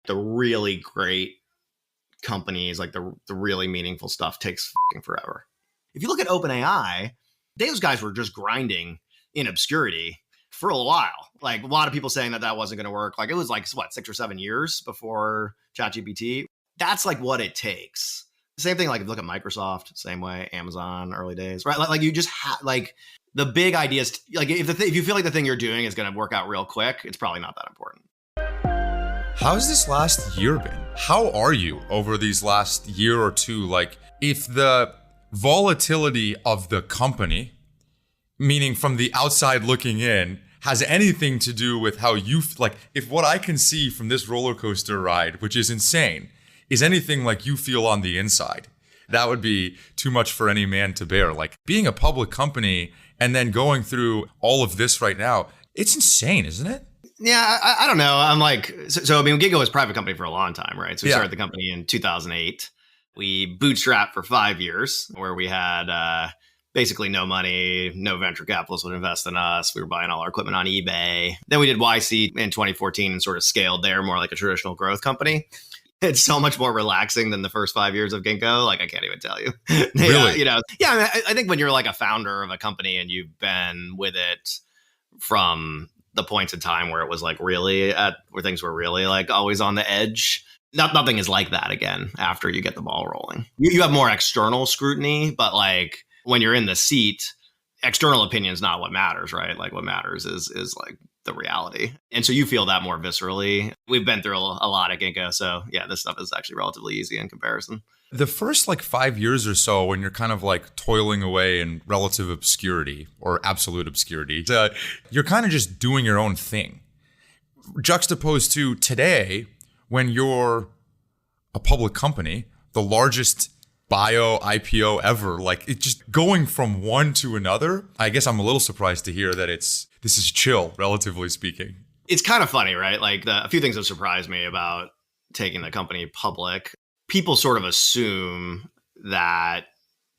The really great companies, like the really meaningful stuff takes fucking forever. If you look at OpenAI, those guys were just grinding in obscurity for a while. Like a lot of people saying that wasn't going to work. Like it was like, what, 6 or 7 years before ChatGPT. That's like what it takes. Same thing, like if you look at Microsoft, same way, Amazon, early days, right? Like you just like the big ideas, like if you feel like the thing you're doing is going to work out real quick, it's probably not that important. How's this last year been? How are you over these last year or two? Like if the volatility of the company, meaning from the outside looking in, has anything to do with how you, like if what I can see from this roller coaster ride, which is insane, is anything like you feel on the inside, that would be too much for any man to bear. Like being a public company and then going through all of this right now, it's insane, isn't it? Yeah, I don't know. I'm like, so I mean, Ginkgo was a private company for a long time, right? So we started the company in 2008. We bootstrapped for 5 years where we had basically no money, no venture capitalists would invest in us. We were buying all our equipment on eBay. Then we did YC in 2014 and sort of scaled there, more like a traditional growth company. It's so much more relaxing than the first 5 years of Ginkgo. Like, I can't even tell you. Really? Yeah, I mean, I think when you're like a founder of a company and you've been with it from the points in time where it was like really where things were really like always on the edge, nothing is like that again after you get the ball rolling. You have more external scrutiny, but like when you're in the seat, external opinion is not what matters, right? Like what matters is like the reality. And so you feel that more viscerally. We've been through a lot at Ginkgo. So yeah, this stuff is actually relatively easy in comparison. The first like 5 years or so when you're kind of like toiling away in relative obscurity or absolute obscurity, you're kind of just doing your own thing. Juxtaposed to today when you're a public company, the largest bio IPO ever, like it's just going from one to another. I guess I'm a little surprised to hear that this is chill, relatively speaking. It's kind of funny, right? Like a few things have surprised me about taking the company public. People sort of assume that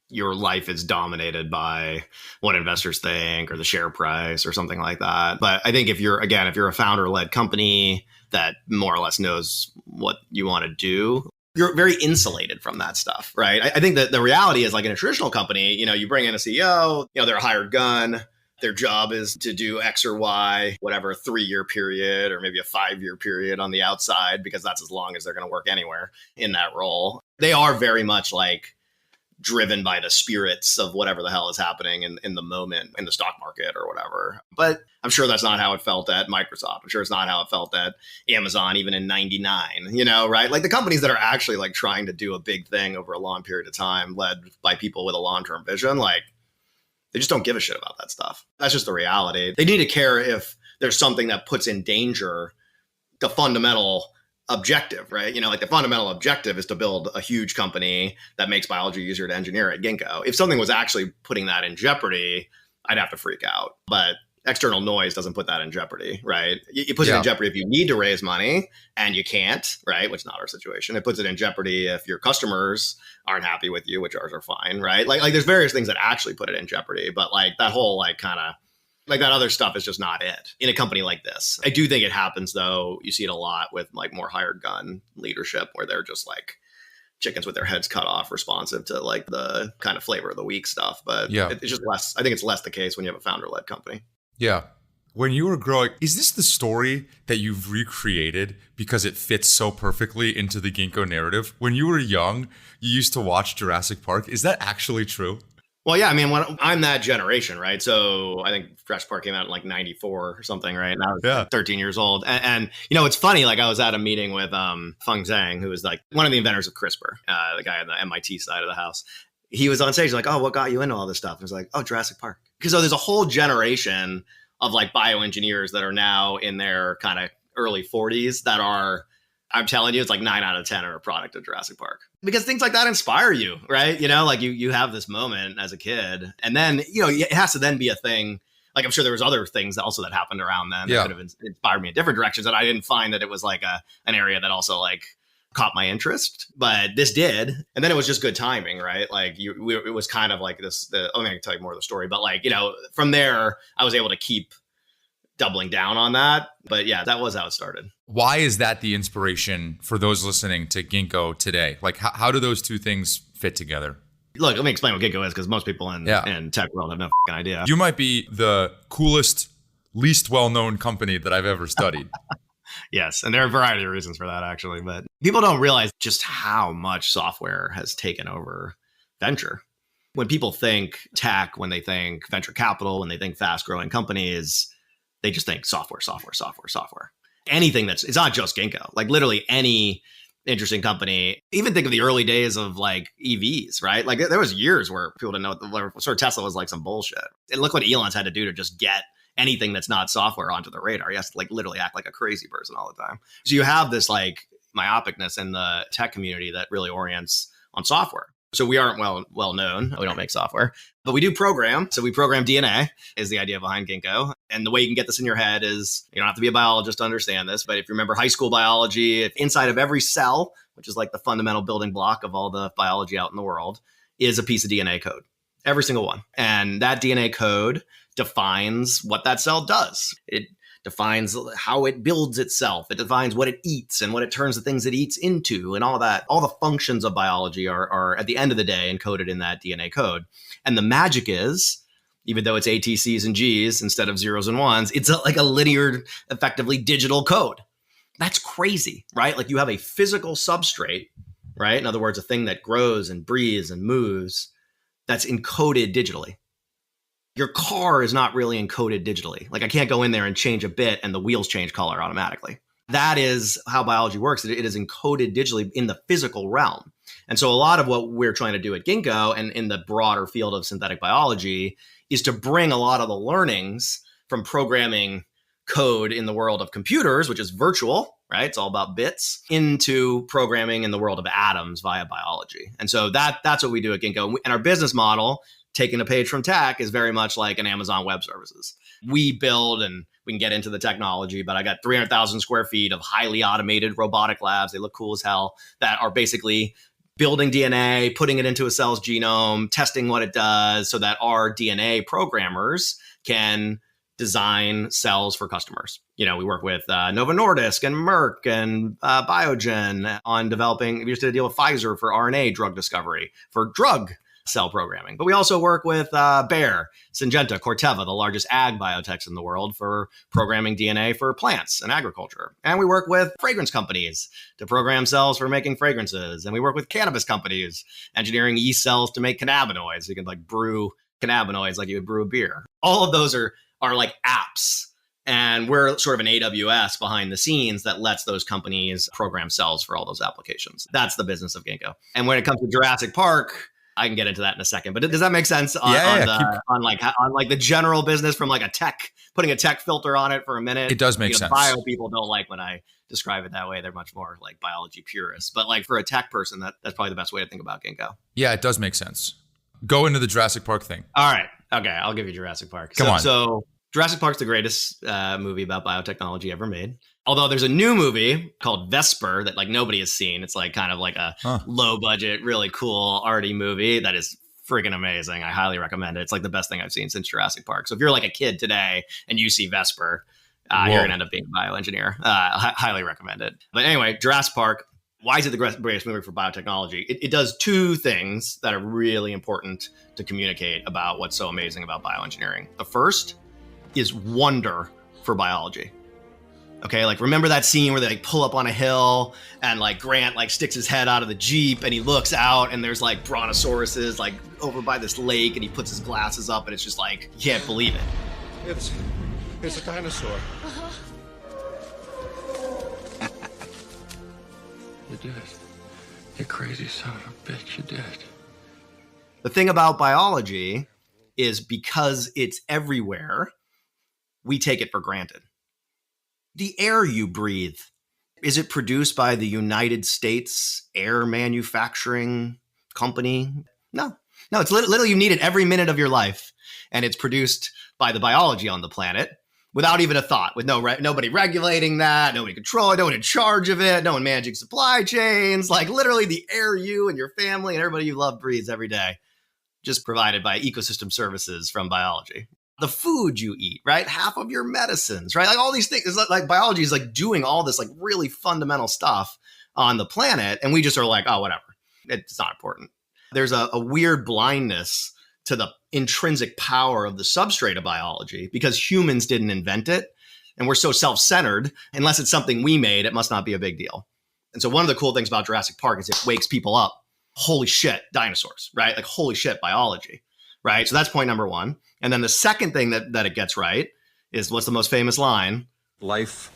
your life is dominated by what investors think or the share price or something like that. But I think if you're a founder-led company that more or less knows what you want to do, you're very insulated from that stuff, right? I think that the reality is like in a traditional company, you bring in a CEO, they're a hired gun. Their job is to do X or Y, whatever, 3-year period or maybe a 5-year period on the outside, because that's as long as they're going to work anywhere in that role. They are very much like driven by the spirits of whatever the hell is happening in the moment in the stock market or whatever. But I'm sure that's not how it felt at Microsoft. I'm sure it's not how it felt at Amazon, even in 99, right? Like the companies that are actually like trying to do a big thing over a long period of time, led by people with a long-term vision, like they just don't give a shit about that stuff. That's just the reality. They need to care if there's something that puts in danger the fundamental objective, right? Like the fundamental objective is to build a huge company that makes biology easier to engineer at Ginkgo. If something was actually putting that in jeopardy, I'd have to freak out. But external noise doesn't put that in jeopardy, right? It puts it in jeopardy if you need to raise money and you can't, right? Which is not our situation. It puts it in jeopardy if your customers aren't happy with you, which ours are fine, right? Like there's various things that actually put it in jeopardy, but like that whole like kind of like that other stuff is just not it in a company like this. I do think it happens though. You see it a lot with like more hired gun leadership where they're just like chickens with their heads cut off, responsive to like the kind of flavor of the week stuff. But it's just less, I think it's less the case when you have a founder-led company. Yeah. When you were growing, is this the story that you've recreated because it fits so perfectly into the Ginkgo narrative? When you were young, you used to watch Jurassic Park. Is that actually true? Well, yeah, I mean, I'm that generation, right? So I think Jurassic Park came out in like 94 or something, right? And I was 13 years old. And it's funny, like I was at a meeting with Feng Zhang, who was like one of the inventors of CRISPR, the guy on the MIT side of the house. He was on stage like, oh, what got you into all this stuff? I was like, oh, Jurassic Park. Because there's a whole generation of like bioengineers that are now in their kind of early 40s that are, I'm telling you, it's like 9 out of 10 are a product of Jurassic Park. Because things like that inspire you, right? Like you have this moment as a kid. And then, it has to then be a thing. Like I'm sure there was other things also that happened around then that could have inspired me in different directions. And I didn't find that it was like an area that also like caught my interest, but this did. And then it was just good timing, right? Like it was kind of like this, I can tell you more of the story, but like, from there, I was able to keep doubling down on that. But yeah, that was how it started. Why is that the inspiration for those listening to Ginkgo today? Like, how do those two things fit together? Look, let me explain what Ginkgo is, because most people in tech world have no fucking idea. You might be the coolest, least well-known company that I've ever studied. Yes, and there are a variety of reasons for that, actually. But people don't realize just how much software has taken over venture. When people think tech, when they think venture capital, when they think fast-growing companies, they just think software. Anything it's not just Ginkgo. Like literally any interesting company. Even think of the early days of like EVs, right? Like there was years where people didn't know what sort of Tesla was like some bullshit. And look what Elon's had to do to just get anything that's not software onto the radar. He has to like literally act like a crazy person all the time. So you have this like myopicness in the tech community that really orients on software. So we aren't well known. We don't make software, but we do program. So we program DNA is the idea behind Ginkgo. And the way you can get this in your head is you don't have to be a biologist to understand this. But if you remember high school biology, inside of every cell, which is like the fundamental building block of all the biology out in the world, is a piece of DNA code. Every single one. And that DNA code defines what that cell does. It defines how it builds itself. It defines what it eats and what it turns the things it eats into and all that. All the functions of biology are at the end of the day encoded in that DNA code. And the magic is, even though it's A, T, C's, and G's instead of zeros and ones, it's like a linear, effectively digital code. That's crazy, right? Like you have a physical substrate, right? In other words, a thing that grows and breathes and moves that's encoded digitally. Your car is not really encoded digitally. Like I can't go in there and change a bit and the wheels change color automatically. That is how biology works. It is encoded digitally in the physical realm. And so a lot of what we're trying to do at Ginkgo and in the broader field of synthetic biology is to bring a lot of the learnings from programming code in the world of computers, which is virtual, right? It's all about bits, into programming in the world of atoms via biology. And so that's what we do at Ginkgo. And our business model, taking a page from tech, is very much like an Amazon Web Services. We build, and we can get into the technology, but I got 300,000 square feet of highly automated robotic labs. They look cool as hell, that are basically building DNA, putting it into a cell's genome, testing what it does so that our DNA programmers can design cells for customers. You know, we work with Novo Nordisk and Merck and Biogen on developing, we just did a deal with Pfizer for RNA drug discovery, for drug cell programming. But we also work with Bayer, Syngenta, Corteva, the largest ag biotechs in the world, for programming DNA for plants and agriculture. And we work with fragrance companies to program cells for making fragrances. And we work with cannabis companies, engineering yeast cells to make cannabinoids. So you can like brew cannabinoids like you would brew a beer. All of those are like apps. And we're sort of an AWS behind the scenes that lets those companies program cells for all those applications. That's the business of Ginkgo. And when it comes to Jurassic Park, I can get into that in a second, but does that make sense on the general business from like a tech, putting a tech filter on it for a minute? It does make sense. Bio people don't like when I describe it that way. They're much more like biology purists, but like for a tech person, that's probably the best way to think about Ginkgo. Yeah, it does make sense. Go into the Jurassic Park thing. All right. Okay. I'll give you Jurassic Park. Come on. So Jurassic Park's the greatest movie about biotechnology ever made. Although there's a new movie called Vesper that like nobody has seen. It's like kind of like a low budget, really cool, arty movie that is freaking amazing. I highly recommend it. It's like the best thing I've seen since Jurassic Park. So if you're like a kid today and you see Vesper, you're going to end up being a bioengineer. Highly recommend it. But anyway, Jurassic Park, why is it the greatest movie for biotechnology? It does two things that are really important to communicate about what's so amazing about bioengineering. The first is wonder for biology. Okay, like remember that scene where they like pull up on a hill and like Grant like sticks his head out of the Jeep and he looks out and there's like brontosauruses like over by this lake and he puts his glasses up and it's just like, you can't believe it. It's a dinosaur. You did it. You crazy son of a bitch, you did it. The thing about biology is because it's everywhere, we take it for granted. The air you breathe, is it produced by the United States Air Manufacturing Company? No, it's literally you need it every minute of your life. And it's produced by the biology on the planet without even a thought, with nobody regulating that, nobody controlling, no one in charge of it, no one managing supply chains. Like literally the air you and your family and everybody you love breathes every day, just provided by ecosystem services from biology. the food you eat, right? Half of your medicines, right? Like all these things. It's like biology is like doing all this like really fundamental stuff on the planet. And we just are like, oh, whatever. It's not important. There's a weird blindness to the intrinsic power of the substrate of biology because humans didn't invent it. And we're so self-centered, unless it's something we made, it must not be a big deal. And so one of the cool things about Jurassic Park is it wakes people up. Holy shit, dinosaurs, right? Like holy shit, biology, right? So that's point number one. And then the second thing that it gets right is what's the most famous line? Life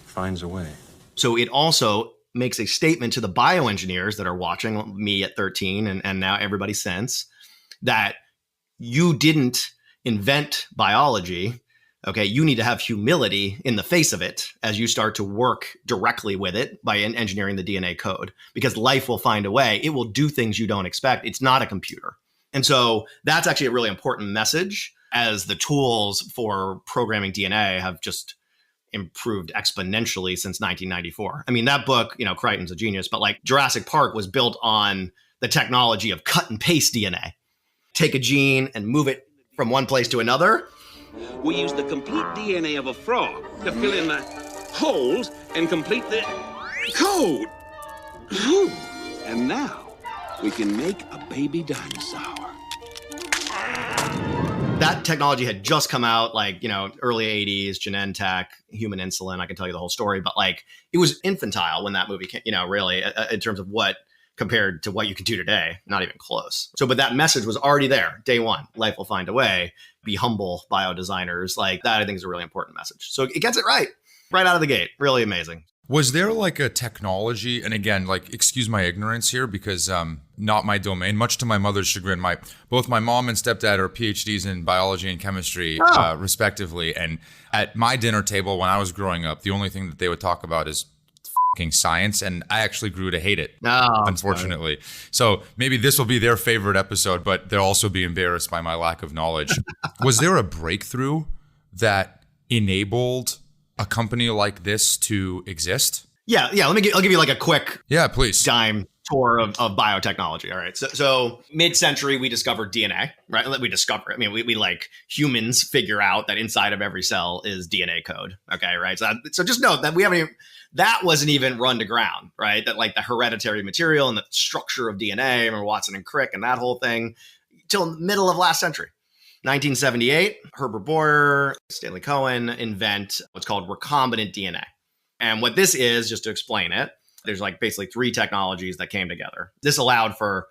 finds a way. So it also makes a statement to the bioengineers that are watching, me at 13 and now everybody since, that you didn't invent biology. Okay, you need to have humility in the face of it as you start to work directly with it by engineering the DNA code, because life will find a way. It will do things you don't expect. It's not a computer. And so that's actually a really important message, as the tools for programming DNA have just improved exponentially since 1994. I mean, that book, Crichton's a genius, but like Jurassic Park was built on the technology of cut and paste DNA. Take a gene and move it from one place to another. We use the complete DNA of a frog to fill in the holes and complete the code. Whew. And now we can make a baby dinosaur. That technology had just come out, like, early 80s, Genentech, human insulin. I can tell you the whole story, but like it was infantile when that movie came, really, in terms of what compared to what you can do today, not even close. So, but that message was already there, day one. Life will find a way. Be humble, biodesigners. Like that, I think is a really important message. So it gets it right out of the gate. Really amazing. Was there like a technology, and again, like, excuse my ignorance here because not my domain, much to my mother's chagrin. Both my mom and stepdad are PhDs in biology and chemistry, respectively. And at my dinner table when I was growing up, the only thing that they would talk about is fucking science, and I actually grew to hate it, unfortunately. So maybe this will be their favorite episode, but they'll also be embarrassed by my lack of knowledge. Was there a breakthrough that enabled a company like this to exist? Yeah. I'll give you like a quick please. dime tour of biotechnology. All right. So mid-century, we discovered DNA, right? We discover it. I mean, we like humans figure out that inside of every cell is DNA code. Okay. Right. So just note that that wasn't even run to ground, right? That like the hereditary material and the structure of DNA, remember Watson and Crick and that whole thing, till middle of last century. 1978, Herbert Boyer, Stanley Cohen invent what's called recombinant DNA. And what this is, just to explain it, there's like basically three technologies that came together. This allowed for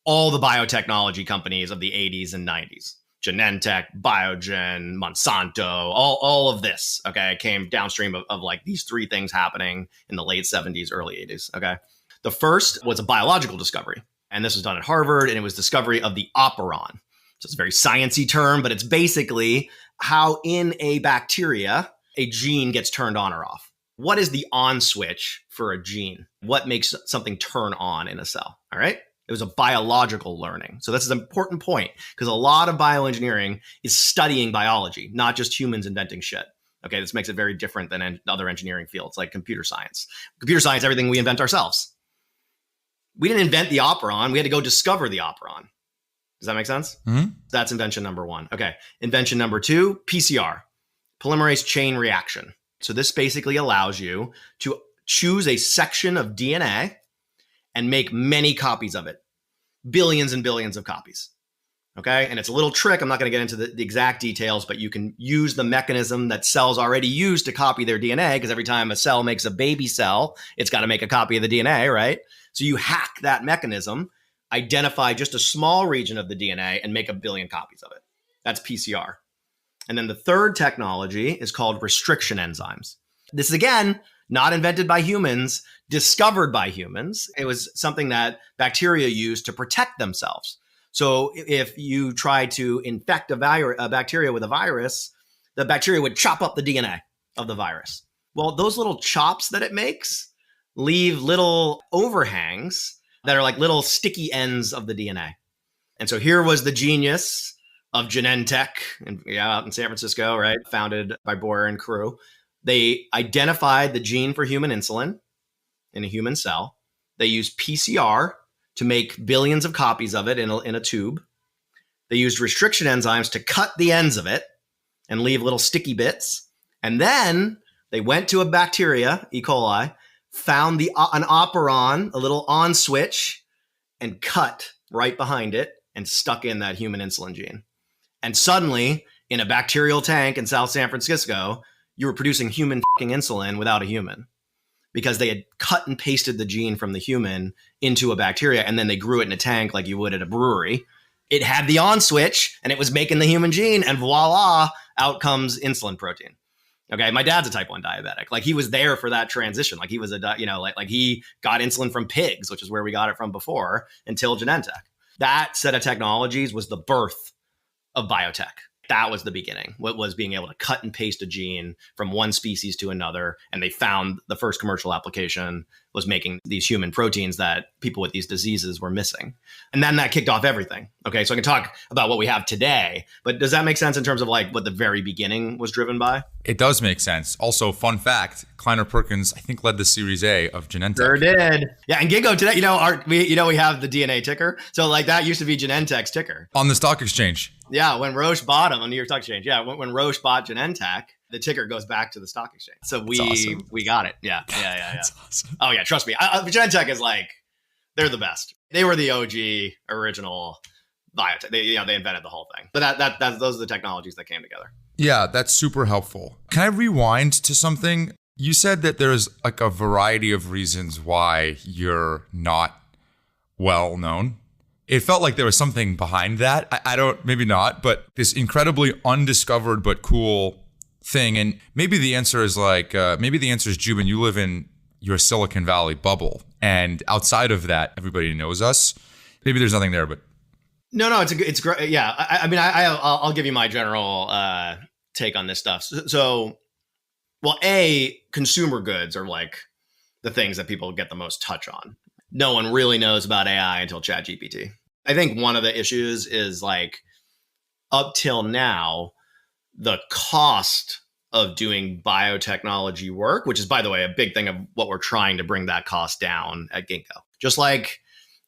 all the biotechnology companies of the 80s and 90s. Genentech, Biogen, Monsanto, all of this, okay, came downstream of like these three things happening in the late 70s, early 80s, okay? The first was a biological discovery, and this was done at Harvard, and it was discovery of the operon. So it's a very sciencey term, but it's basically how in a bacteria, a gene gets turned on or off. What is the on switch for a gene? What makes something turn on in a cell, all right? It was a biological learning. So this is an important point because a lot of bioengineering is studying biology, not just humans inventing shit. Okay, this makes it very different than other engineering fields like computer science. Computer science, everything we invent ourselves. We didn't invent the operon. We had to go discover the operon. Does that make sense? Mm-hmm. That's invention number one. Okay, invention number two, PCR, polymerase chain reaction. So this basically allows you to choose a section of DNA and make many copies of it, billions and billions of copies. Okay, and it's a little trick. I'm not going to get into the exact details, but you can use the mechanism that cells already use to copy their DNA, because every time a cell makes a baby cell, it's got to make a copy of the DNA, right? So you hack that mechanism, identify just a small region of the DNA, and make a billion copies of it. That's PCR. And then the third technology is called restriction enzymes. This is, again, not invented by humans, discovered by humans. It was something that bacteria use to protect themselves. So if you try to infect a bacteria with a virus, the bacteria would chop up the DNA of the virus. Well, those little chops that it makes leave little overhangs that are like little sticky ends of the DNA. And so here was the genius of Genentech, out in San Francisco, right? Founded by Boyer and crew. They identified the gene for human insulin in a human cell. They used PCR to make billions of copies of it in a tube. They used restriction enzymes to cut the ends of it and leave little sticky bits. And then they went to a bacteria, E. coli, found an operon, a little on switch, and cut right behind it and stuck in that human insulin gene. And suddenly, in a bacterial tank in South San Francisco, you were producing human fucking insulin without a human because they had cut and pasted the gene from the human into a bacteria, and then they grew it in a tank like you would at a brewery. It had the on switch, and it was making the human gene, and voila, out comes insulin protein. Okay, my dad's a type 1 diabetic. Like, he was there for that transition. Like, he was like he got insulin from pigs, which is where we got it from before, until Genentech. That set of technologies was the birth of biotech. That was the beginning. What was being able to cut and paste a gene from one species to another. And they found the first commercial application was making these human proteins that people with these diseases were missing. And then that kicked off everything. Okay, so I can talk about what we have today, but does that make sense in terms of like what the very beginning was driven by? It does make sense. Also, fun fact, Kleiner Perkins, I think, led the Series A of Genentech. Sure did. Yeah, and Ginkgo today, we have the DNA ticker. So like that used to be Genentech's ticker. On the stock exchange. Yeah, when Roche bought them on New York Stock Exchange. Yeah, when Roche bought Genentech, the ticker goes back to the stock exchange. So we got it. Yeah. That's awesome. Oh yeah, trust me. Genentech is like, they're the best. They were the OG original biotech. They invented the whole thing. But those are the technologies that came together. Yeah, that's super helpful. Can I rewind to something? You said that there's like a variety of reasons why you're not well known. It felt like there was something behind that. I don't, maybe not, but this incredibly undiscovered but cool thing. And maybe the answer is Jubin, you live in your Silicon Valley bubble. And outside of that, everybody knows us. Maybe there's nothing there, but. No, it's great. Yeah. I'll give you my general take on this stuff. So, well, consumer goods are like the things that people get the most touch on. No one really knows about AI until ChatGPT. I think one of the issues is like up till now, the cost of doing biotechnology work, which is, by the way, a big thing of what we're trying to bring that cost down at Ginkgo. Just like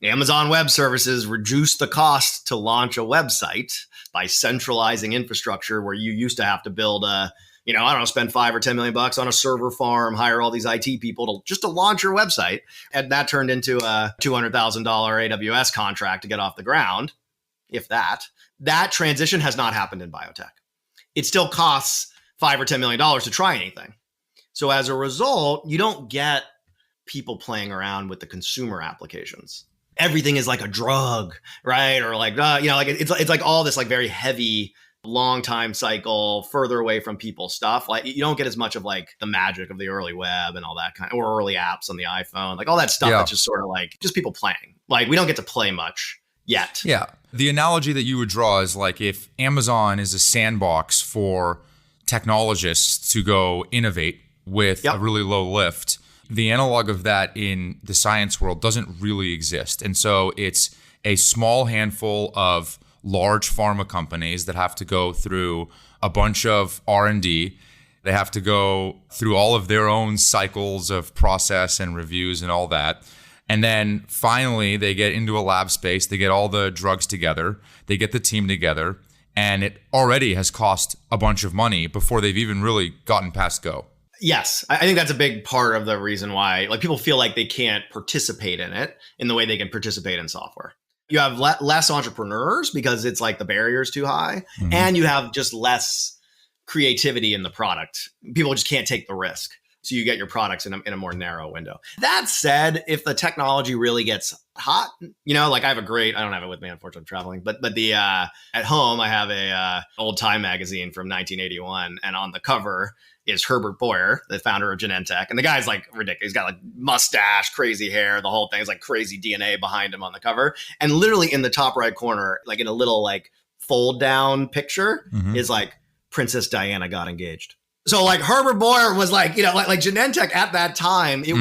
Amazon Web Services reduced the cost to launch a website by centralizing infrastructure where you used to have to build spend $5 or $10 million on a server farm, hire all these IT people to launch your website. And that turned into a $200,000 AWS contract to get off the ground, if that. That transition has not happened in biotech. It still costs $5 or $10 million to try anything. So as a result, you don't get people playing around with the consumer applications. Everything is like a drug, right? Or like, it's like all this like very heavy, long time cycle, further away from people stuff. Like you don't get as much of like the magic of the early web and all that kind of, or early apps on the iPhone, like all that stuff. That's just sort of like just people playing. Like we don't get to play much yet. Yeah. The analogy that you would draw is like if Amazon is a sandbox for technologists to go innovate with a really low lift, the analog of that in the science world doesn't really exist. And so it's a small handful of large pharma companies that have to go through a bunch of R&D. They have to go through all of their own cycles of process and reviews and all that. And then finally, they get into a lab space. They get all the drugs together. They get the team together. And it already has cost a bunch of money before they've even really gotten past go. Yes, I think that's a big part of the reason why like people feel like they can't participate in it in the way they can participate in software. You have less entrepreneurs because it's like the barrier is too high, and you have just less creativity in the product. People just can't take the risk. So you get your products in a more narrow window. That said, if the technology really gets hot, like I don't have it with me, unfortunately, I'm traveling, but the at home, I have a old Time magazine from 1981. And on the cover is Herbert Boyer, the founder of Genentech. And the guy's like ridiculous. He's got like mustache, crazy hair. The whole thing's like crazy DNA behind him on the cover. And literally in the top right corner, like in a little like fold down picture is like Princess Diana got engaged. So like Herbert Boyer was like, like Genentech at that time, it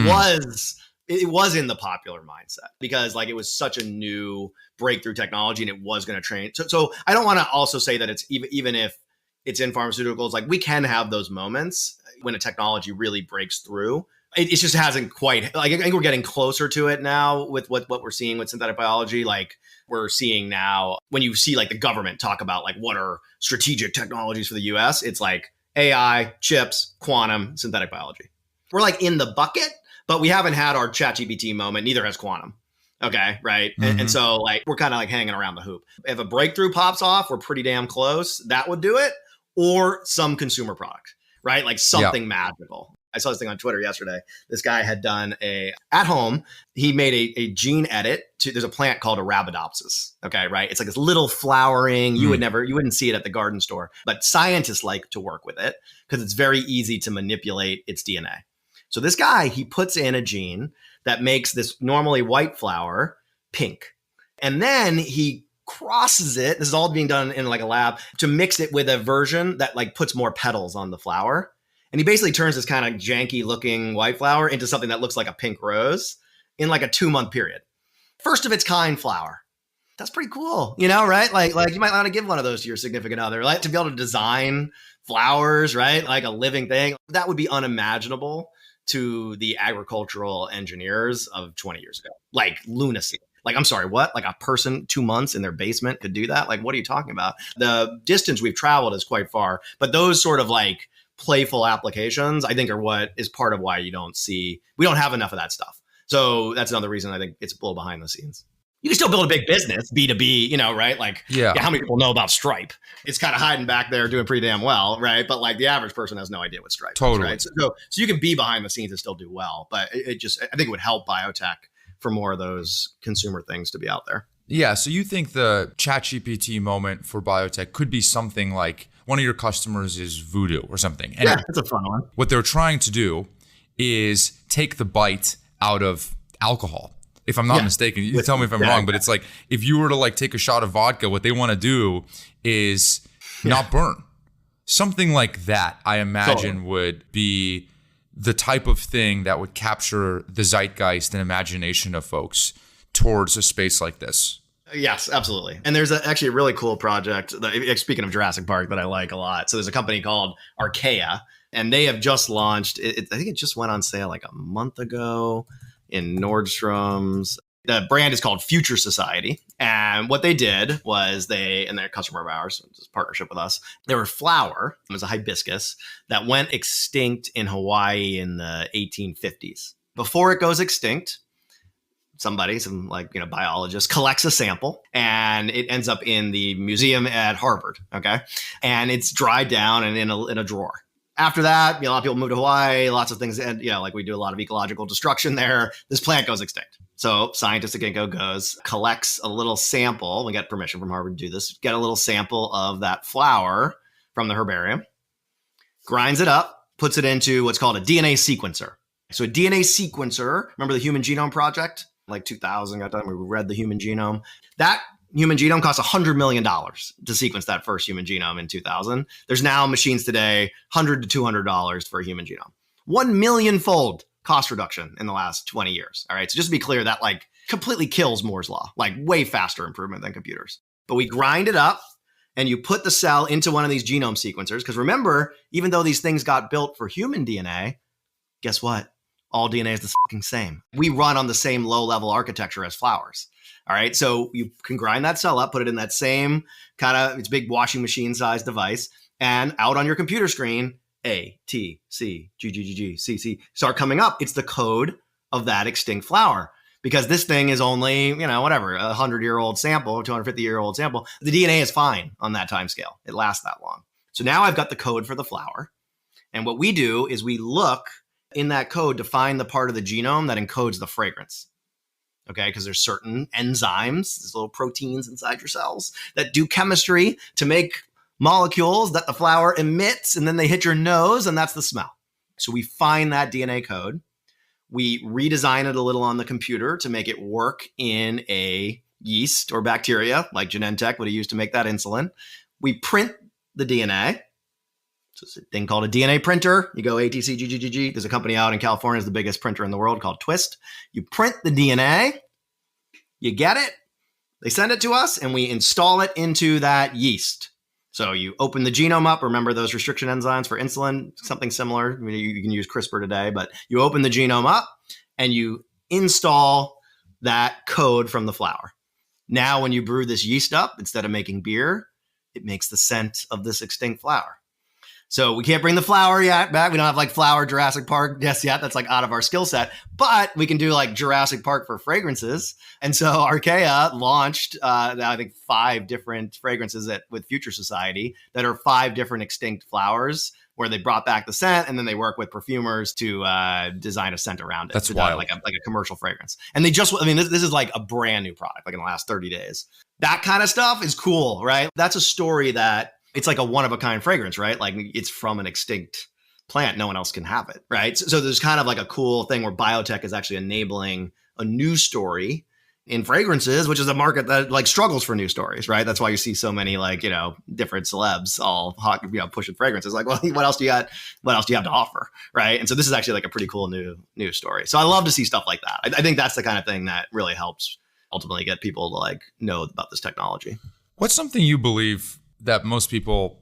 was in the popular mindset because like it was such a new breakthrough technology and it was going to train. So I don't want to also say that it's even if it's in pharmaceuticals, like we can have those moments when a technology really breaks through. It just hasn't quite, like, I think we're getting closer to it now with what we're seeing with synthetic biology. Like, we're seeing now when you see like the government talk about like what are strategic technologies for the US, it's like AI, chips, quantum, synthetic biology. We're like in the bucket, but we haven't had our ChatGPT moment. Neither has quantum. Okay. Right. Mm-hmm. And so like, we're kind of like hanging around the hoop. If a breakthrough pops off, we're pretty damn close. That would do it. Or some consumer product, right? Like something magical. I saw this thing on Twitter yesterday. This guy had done at home, he made a gene edit to, there's a plant called Arabidopsis. Okay, right? It's like this little flowering, you wouldn't see it at the garden store, but scientists like to work with it because it's very easy to manipulate its DNA. So this guy, he puts in a gene that makes this normally white flower pink. And then he crosses it. This is all being done in like a lab to mix it with a version that like puts more petals on the flower. And he basically turns this kind of janky looking white flower into something that looks like a pink rose in like a 2-month period. First of its kind flower. That's pretty cool, you know, right? Like you might want to give one of those to your significant other, like to be able to design flowers, right? Like a living thing. That would be unimaginable to the agricultural engineers of 20 years ago. Like lunacy. Like, I'm sorry, what? Like a person 2 months in their basement could do that? Like, what are you talking about? The distance we've traveled is quite far, but those sort of like playful applications, I think, are what is part of why we don't have enough of that stuff. So that's another reason I think it's a little behind the scenes. You can still build a big business, B2B, you know, right? Like, how many people know about Stripe? It's kind of hiding back there doing pretty damn well, right? But like the average person has no idea what Stripe is, right? So you can be behind the scenes and still do well, but I think it would help biotech for more of those consumer things to be out there. Yeah, so you think the ChatGPT moment for biotech could be something like one of your customers is Voodoo or something. And that's a fun one. What they're trying to do is take the bite out of alcohol. If I'm not mistaken, you tell me if I'm wrong, but it's like if you were to like take a shot of vodka, what they want to do is not burn. Something like that, I imagine, would be the type of thing that would capture the zeitgeist and imagination of folks towards a space like this. Yes, absolutely. And there's actually a really cool project, speaking of Jurassic Park, that I like a lot. So there's a company called Archaea, and they have just launched, I think it just went on sale like a month ago in Nordstrom's. The brand is called Future Society. And what they did was and they're a customer of ours, it's a partnership with us. There were flower, it was a hibiscus, that went extinct in Hawaii in the 1850s. Before it goes extinct, some biologist collects a sample and it ends up in the museum at Harvard. Okay. And it's dried down and in a drawer. After that, a lot of people move to Hawaii, lots of things. And, like we do a lot of ecological destruction there. This plant goes extinct. So scientist at Ginkgo collects a little sample. We got permission from Harvard to do this. Get a little sample of that flower from the herbarium, grinds it up, puts it into what's called a DNA sequencer. So a DNA sequencer, remember the Human Genome Project? Like 2000, got done. We read the human genome. That human genome cost $100 million to sequence that first human genome in 2000. There's now machines today, $100 to $200 for a human genome. 1 million-fold cost reduction in the last 20 years. All right. So just to be clear, that like completely kills Moore's law, like way faster improvement than computers. But we grind it up and you put the cell into one of these genome sequencers. Because remember, even though these things got built for human DNA, guess what? All DNA is the fucking same. We run on the same low-level architecture as flowers. All right. So you can grind that cell up, put it in that same kind of, it's big washing machine-sized device, and out on your computer screen, A, T, C, G, G, G, G, C, C, start coming up. It's the code of that extinct flower. Because this thing is only, a 100-year-old sample, 250-year-old sample. The DNA is fine on that time scale. It lasts that long. So now I've got the code for the flower. And what we do is we look in that code to find the part of the genome that encodes the fragrance. Okay, because there's certain enzymes, these little proteins inside your cells that do chemistry to make molecules that the flower emits, and then they hit your nose, and that's the smell. So we find that DNA code. We redesign it a little on the computer to make it work in a yeast or bacteria, like Genentech would have used to make that insulin. We print the DNA. So it's a thing called a DNA printer. You go ATCGGG. There's a company out in California, is the biggest printer in the world, called Twist. You print the DNA, you get it, they send it to us, and we install it into that yeast. So you open the genome up. Remember those restriction enzymes for insulin, something similar. I mean, you can use CRISPR today, but you open the genome up and you install that code from the flower. Now, when you brew this yeast up, instead of making beer, it makes the scent of this extinct flower. So we can't bring the flower yet back. We don't have like flower Jurassic Park yet. That's like out of our skill set, but we can do like Jurassic Park for fragrances. And so Archaea launched, I think 5 different fragrances with Future Society that are 5 different extinct flowers where they brought back the scent, and then they work with perfumers to design a scent around it. That's wild. Like a commercial fragrance. And they just, I mean, this is like a brand new product, like in the last 30 days. That kind of stuff is cool, right? That's a story that it's like a one-of-a-kind fragrance, right? Like it's from an extinct plant. No one else can have it, right? So there's kind of like a cool thing where biotech is actually enabling a new story in fragrances, which is a market that like struggles for new stories, right? That's why you see so many like, you know, different celebs all hot, you know, pushing fragrances. Like, well, what else do you got? What else do you have to offer, right? And so this is actually like a pretty cool new story. So I love to see stuff like that. I think that's the kind of thing that really helps ultimately get people to like know about this technology. What's something you believe that most people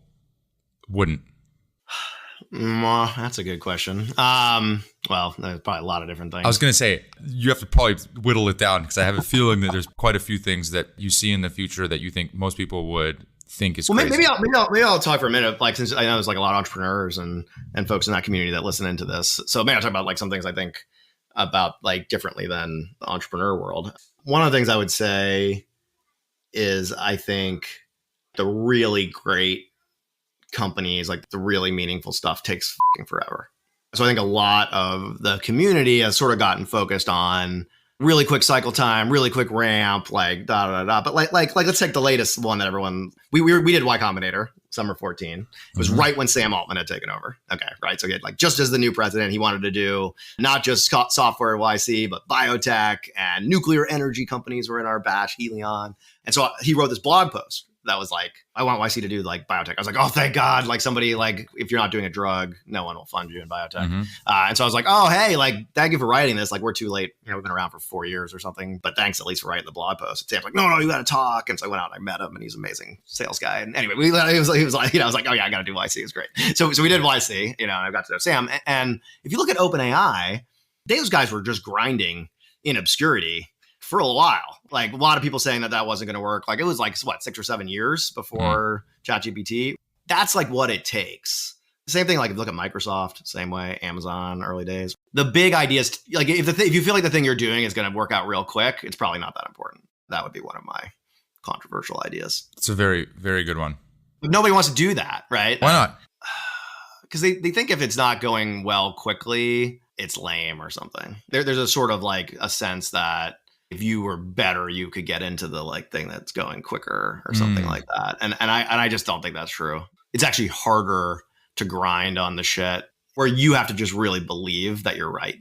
wouldn't? That's a good question. Well, there's probably a lot of different things. I was going to say, you have to probably whittle it down because I have a feeling that there's quite a few things that you see in the future that you think most people would think is crazy. Maybe I'll talk for a minute, like, since I know there's like a lot of entrepreneurs and folks in that community that listen into this. So maybe I'll talk about like some things I think about like differently than the entrepreneur world. One of the things I would say is I think the really great companies, like the really meaningful stuff, takes fucking forever. So I think a lot of the community has sort of gotten focused on really quick cycle time, really quick ramp, like da da da. But like let's take the latest one that everyone we did Y Combinator summer 14. It was right when Sam Altman had taken over. Okay, right. So he had, like, just as the new president, he wanted to do not just software YC, but biotech and nuclear energy companies were in our batch, Helion. And so he wrote this blog post that was like, I want YC to do like biotech. I was like, oh, thank God. Like somebody, like, if you're not doing a drug, no one will fund you in biotech. And so I was like, oh, hey, like, thank you for writing this. Like, we're too late. You know, we've been around for 4 years or something, but thanks at least for writing the blog post. And Sam's like, no, you got to talk. And so I went out and I met him, and he's an amazing sales guy. And anyway, he was like, you know, I was like, oh yeah, I got to do YC. It was great. So we did YC, you know, and I got to know Sam. And if you look at OpenAI, those guys were just grinding in obscurity for a while. Like, a lot of people saying that wasn't going to work. Like, it was like, what, 6 or 7 years before ChatGPT. That's like what it takes. Same thing, like if you look at Microsoft, same way, Amazon, early days. The big ideas, like if you feel like the thing you're doing is going to work out real quick, it's probably not that important. That would be one of my controversial ideas. It's a very, very good one. But nobody wants to do that, right? Why not? Because they think if it's not going well quickly, it's lame or something. There's a sort of like a sense that if you were better, you could get into the like thing that's going quicker or something like that. And I just don't think that's true. It's actually harder to grind on the shit where you have to just really believe that you're right.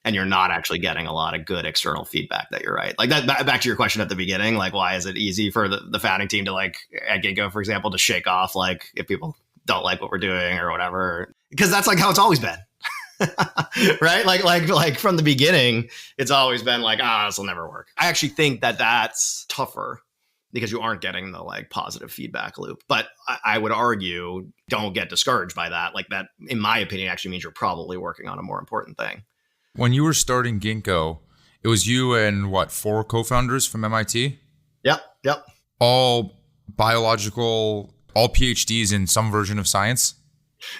And you're not actually getting a lot of good external feedback that you're right. Like that, back to your question at the beginning, like, why is it easy for the founding team to, like, at Ginkgo, for example, to shake off, like, if people don't like what we're doing or whatever? Because that's like how it's always been. Right? Like from the beginning, it's always been like, this will never work. I actually think that that's tougher because you aren't getting the like positive feedback loop. But I would argue, don't get discouraged by that. Like that, in my opinion, actually means you're probably working on a more important thing. When you were starting Ginkgo, it was you and 4 co-founders from MIT? Yep. All biological, all PhDs in some version of science?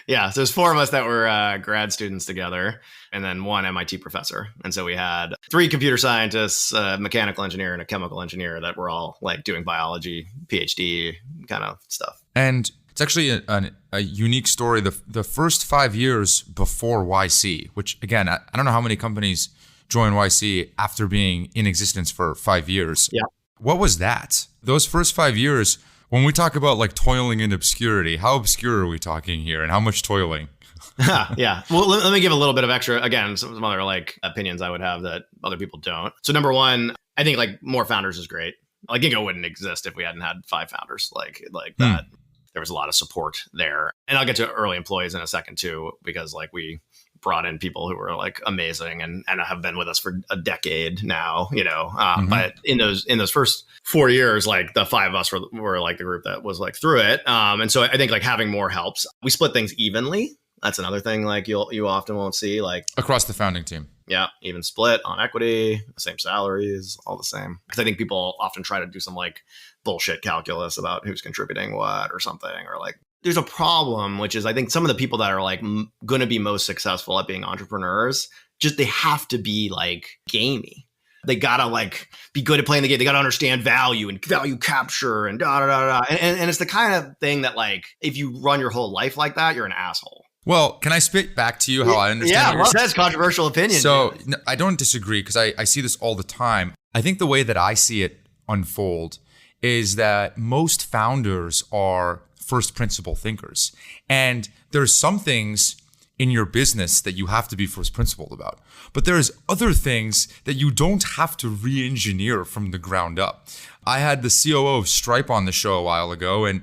Yeah, so there's 4 of us that were grad students together, and then 1 MIT professor. And so we had 3 computer scientists, a mechanical engineer, and a chemical engineer that were all like doing biology, PhD kind of stuff. And it's actually a unique story. The first 5 years before YC, which again, I don't know how many companies join YC after being in existence for 5 years. Yeah. What was that? Those first 5 years, when we talk about like toiling in obscurity, how obscure are we talking here and how much toiling? Yeah. Well, let me give a little bit of extra, again, some other like opinions I would have that other people don't. So number 1, I think like more founders is great. Like Ginkgo wouldn't exist if we hadn't had 5 founders like that. There was a lot of support there. And I'll get to early employees in a second too, because like we brought in people who were like amazing and have been with us for a decade now, but in those first 4 years, like the five of us were like the group that was like through it. And so I think like having more helps. We split things evenly. That's another thing like you often won't see, like across the founding team. Yeah, even split on equity, same salaries, all the same. Because I think people often try to do some like bullshit calculus about who's contributing what or something, or like there's a problem, which is I think some of the people that are like going to be most successful at being entrepreneurs, just they have to be like gamey. They gotta like be good at playing the game. They gotta understand value and value capture and da da da da. And it's the kind of thing that like if you run your whole life like that, you're an asshole. Well, can I spit back to you how I understand? Yeah, well, that's controversial opinion. So no, I don't disagree because I see this all the time. I think the way that I see it unfold is that most founders are first principle thinkers. And there's some things in your business that you have to be first principled about. But there's other things that you don't have to re-engineer from the ground up. I had the COO of Stripe on the show a while ago, and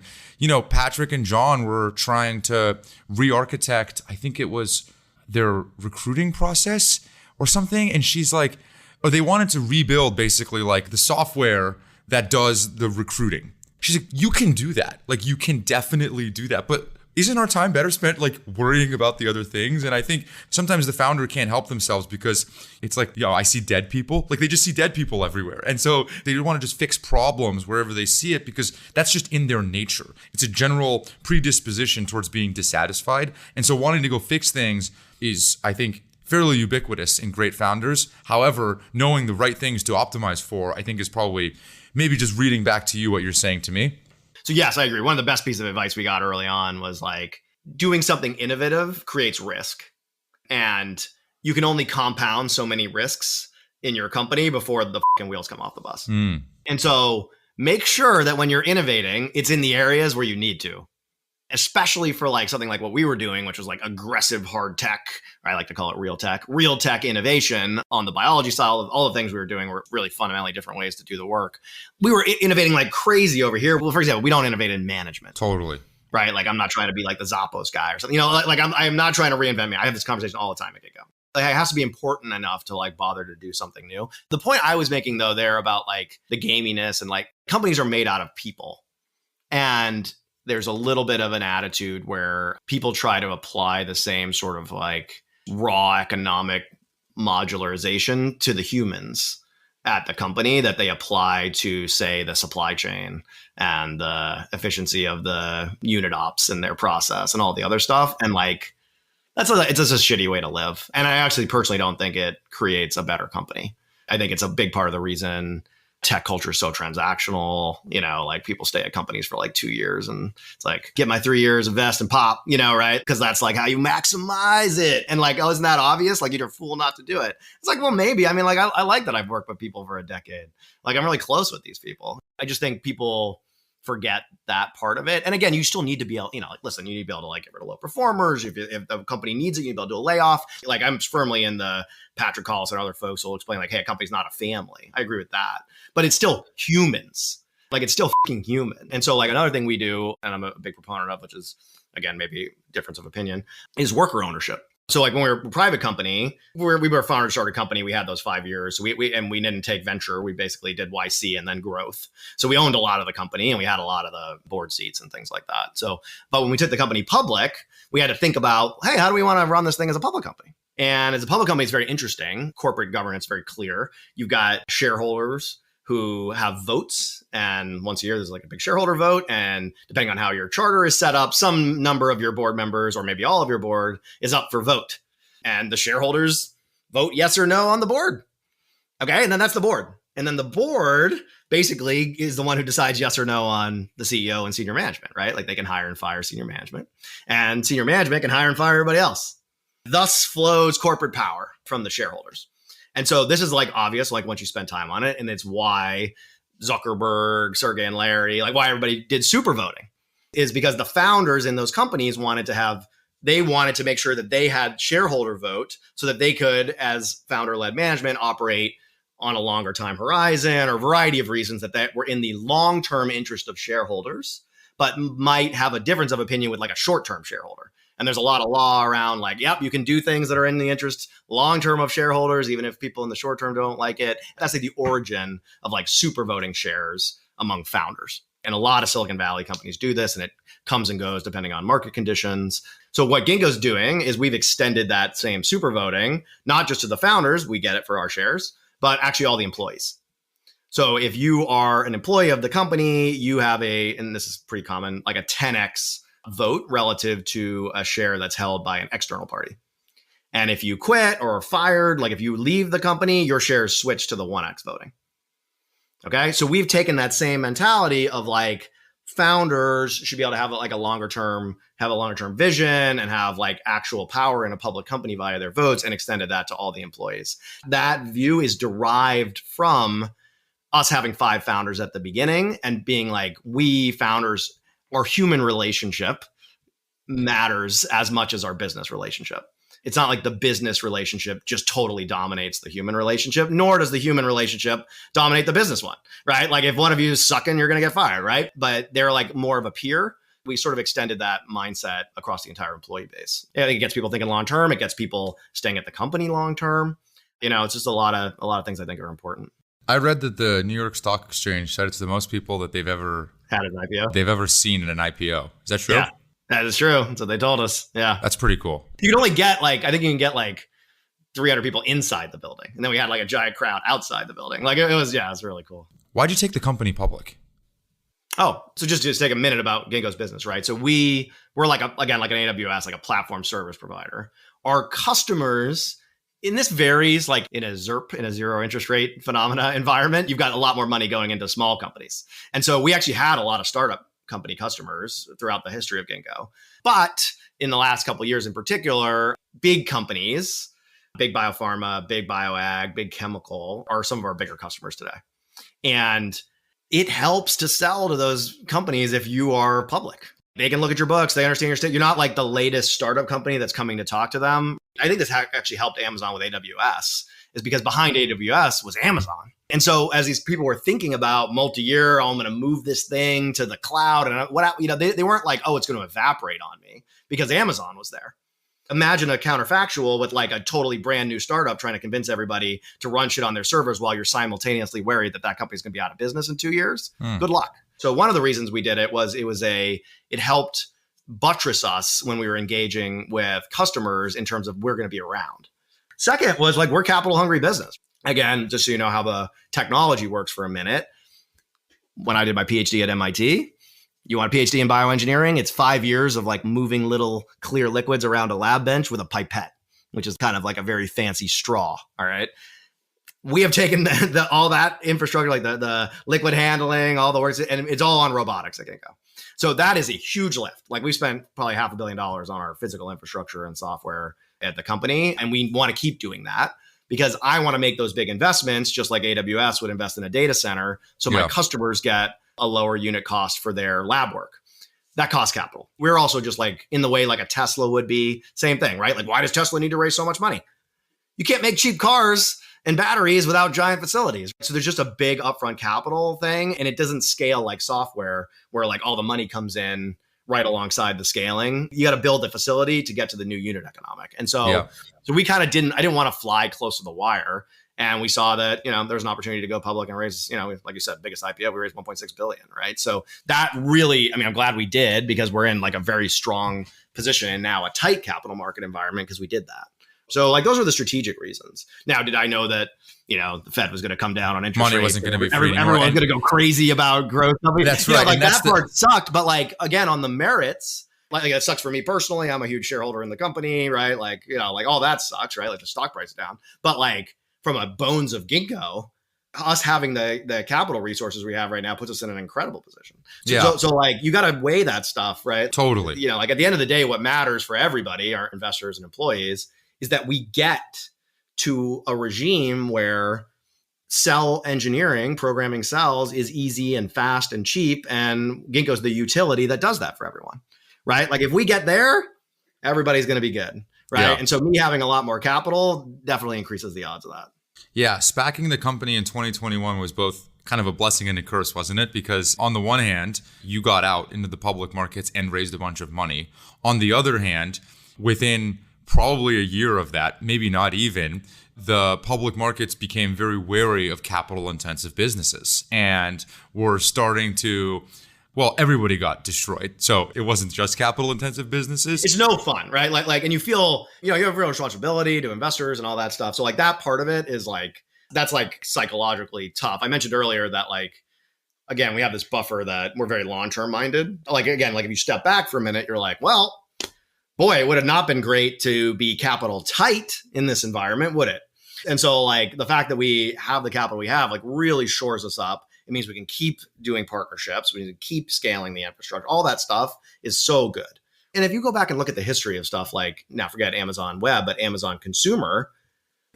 Patrick and John were trying to re-architect, I think it was their recruiting process or something. And she's like, they wanted to rebuild basically like the software that does the recruiting. She's like, you can do that. Like, you can definitely do that. But isn't our time better spent like worrying about the other things? And I think sometimes the founder can't help themselves because it's like, I see dead people. Like they just see dead people everywhere. And so they want to just fix problems wherever they see it because that's just in their nature. It's a general predisposition towards being dissatisfied. And so wanting to go fix things is, I think, fairly ubiquitous in great founders. However, knowing the right things to optimize for, I think is probably maybe just reading back to you what you're saying to me. So yes, I agree. One of the best pieces of advice we got early on was like doing something innovative creates risk. And you can only compound so many risks in your company before the fucking wheels come off the bus. And so make sure that when you're innovating, it's in the areas where you need to, especially for like something like what we were doing, which was like aggressive hard tech, or I like to call it real tech innovation on the biology side. All the things we were doing were really fundamentally different ways to do the work. We were innovating like crazy over here. Well, for example, we don't innovate in management. Totally. Right? Like I'm not trying to be like the Zappos guy or something, like I'm not trying to reinvent me. I have this conversation all the time at Ginkgo. Like it has to be important enough to like bother to do something new. The point I was making though there about like the gaminess and like companies are made out of people. And there's a little bit of an attitude where people try to apply the same sort of like raw economic modularization to the humans at the company that they apply to, say, the supply chain and the efficiency of the unit ops and their process and all the other stuff. And like, it's just a shitty way to live. And I actually personally don't think it creates a better company. I think it's a big part of the reason tech culture is so transactional, like people stay at companies for like 2 years and it's like, get my 3 years, invest and pop, right? Because that's like how you maximize it. And like, oh, isn't that obvious? Like you're a fool not to do it. It's like, well, maybe. I mean, like, I like that I've worked with people for a decade. Like I'm really close with these people. I just think people forget that part of it. And again, you still need to be able, listen, you need to be able to like get rid of low performers. If the company needs it, you need to be able to do a layoff. Like I'm firmly in the Patrick Hollis and other folks will explain like, hey, a company's not a family. I agree with that, but it's still humans. Like it's still fucking human. And so like another thing we do, and I'm a big proponent of, which is again, maybe difference of opinion, is worker ownership. So like when we were a private company, we were a founder started company, we had those 5 years. So we didn't take venture. We basically did YC and then growth. So we owned a lot of the company and we had a lot of the board seats and things like that. So, but when we took the company public, we had to think about, hey, how do we want to run this thing as a public company? And as a public company, it's very interesting. Corporate governance, very clear. You've got shareholders who have votes. And once a year, there's like a big shareholder vote. And depending on how your charter is set up, some number of your board members, or maybe all of your board, is up for vote. And the shareholders vote yes or no on the board. Okay. And then that's the board. And then the board basically is the one who decides yes or no on the CEO and senior management, right? Like they can hire and fire senior management. And senior management can hire and fire everybody else. Thus flows corporate power from the shareholders. And so this is like obvious, like once you spend time on it, and it's why Zuckerberg, Sergey and Larry, like why everybody did super voting is because the founders in those companies wanted to make sure that they had shareholder vote so that they could, as founder-led management, operate on a longer time horizon or a variety of reasons that were in the long-term interest of shareholders, but might have a difference of opinion with like a short-term shareholder. And there's a lot of law around like, yep, you can do things that are in the interest long-term of shareholders, even if people in the short term don't like it. That's like the origin of like super voting shares among founders. And a lot of Silicon Valley companies do this, and it comes and goes depending on market conditions. So what Ginkgo's doing is we've extended that same super voting, not just to the founders, we get it for our shares, but actually all the employees. So if you are an employee of the company, you have and this is pretty common, like a 10x vote relative to a share that's held by an external party. And if you quit or are fired, like if you leave the company, your shares switch to the 1x voting. Okay. So we've taken that same mentality of like founders should be able to have like a longer term vision and have like actual power in a public company via their votes, and extended that to all the employees. That view is derived from us having 5 founders at the beginning and being like, we founders, our human relationship matters as much as our business relationship. It's not like the business relationship just totally dominates the human relationship, nor does the human relationship dominate the business one, right? Like if one of you is sucking, you're going to get fired, right? But they're like more of a peer. We sort of extended that mindset across the entire employee base. I think it gets people thinking long-term. It gets people staying at the company long-term. It's just a lot of things I think are important. I read that the New York Stock Exchange said it's the most people that they've ever had an IPO. They've ever seen in an IPO. Is that true? Yeah. That is true. That's what they told us. Yeah. That's pretty cool. You can only get I think you can get 300 people inside the building. And then we had like a giant crowd outside the building. Like it was really cool. Why'd you take the company public? Oh, so just take a minute about Ginkgo's business, right? So we're like an AWS, like a platform service provider. Our customers, and this varies like in a ZIRP, in a zero interest rate phenomena environment, you've got a lot more money going into small companies. And so we actually had a lot of startup company customers throughout the history of Ginkgo. But in the last couple of years in particular, big companies, big biopharma, big bioag, big chemical are some of our bigger customers today. And it helps to sell to those companies if you are public. They can look at your books. They understand your state. You're not like the latest startup company that's coming to talk to them. I think this actually helped Amazon with AWS, is because behind AWS was Amazon. And so as these people were thinking about multi-year, I'm going to move this thing to the cloud, and they weren't like, oh, it's going to evaporate on me, because Amazon was there. Imagine a counterfactual with like a totally brand new startup trying to convince everybody to run shit on their servers while you're simultaneously worried that company's going to be out of business in 2 years. Good luck. So one of the reasons we did it was it helped buttress us when we were engaging with customers in terms of we're going to be around. Second was like, we're capital hungry business. Again, just so you know how the technology works for a minute. When I did my PhD at MIT, you want a PhD in bioengineering? It's 5 years of like moving little clear liquids around a lab bench with a pipette, which is kind of like a very fancy straw. All right. We have taken all that infrastructure, like the liquid handling, all the works, and it's all on robotics at Ginkgo. So that is a huge lift. Like we spent probably $500 million on our physical infrastructure and software at the company. And we want to keep doing that because I want to make those big investments just like AWS would invest in a data center. So my customers get a lower unit cost for their lab work. That costs capital. We're also just like in the way like a Tesla would be, same thing, right? Like why does Tesla need to raise so much money? You can't make cheap cars and batteries without giant facilities. So there's just a big upfront capital thing, and it doesn't scale like software where like all the money comes in right alongside the scaling. You got to build the facility to get to the new unit economic. And so we kind of I didn't want to fly close to the wire. And we saw that, there's an opportunity to go public and raise, like you said, biggest IPO, we raised 1.6 billion, right? So that really, I'm glad we did, because we're in like a very strong position in now a tight capital market environment because we did that. So like those are the strategic reasons. Now, did I know that, the Fed was going to come down on interest rates? Money wasn't going to be free anymore. Everyone's going to go crazy about growth. That's right. Like that part sucked. But like, again, on the merits, like it sucks for me personally. I'm a huge shareholder in the company, right? Like, like all that sucks, right? Like the stock price is down. But like from a bones of Ginkgo, us having the capital resources we have right now puts us in an incredible position. So like you got to weigh that stuff, right? Totally. Like at the end of the day, what matters for everybody, our investors and employees, is that we get to a regime where cell engineering, programming cells, is easy and fast and cheap. And Ginkgo's the utility that does that for everyone, right? Like if we get there, everybody's going to be good, right? Yeah. And so me having a lot more capital definitely increases the odds of that. Yeah, SPACing the company in 2021 was both kind of a blessing and a curse, wasn't it? Because on the one hand, you got out into the public markets and raised a bunch of money. On the other hand, within probably a year of that, maybe not even, the public markets became very wary of capital intensive businesses and were starting to, well, everybody got destroyed. So it wasn't just capital intensive businesses. It's no fun, right? And you feel, you have real responsibility to investors and all that stuff. So like that part of it is like, that's like psychologically tough. I mentioned earlier that like, again, we have this buffer that we're very long-term minded. Like, again, like if you step back for a minute, you're like, well, boy, it would have not been great to be capital tight in this environment, would it? And so like the fact that we have the capital we have like really shores us up. It means we can keep doing partnerships. We can keep scaling the infrastructure. All that stuff is so good. And if you go back and look at the history of stuff like, now forget Amazon Web, but Amazon Consumer,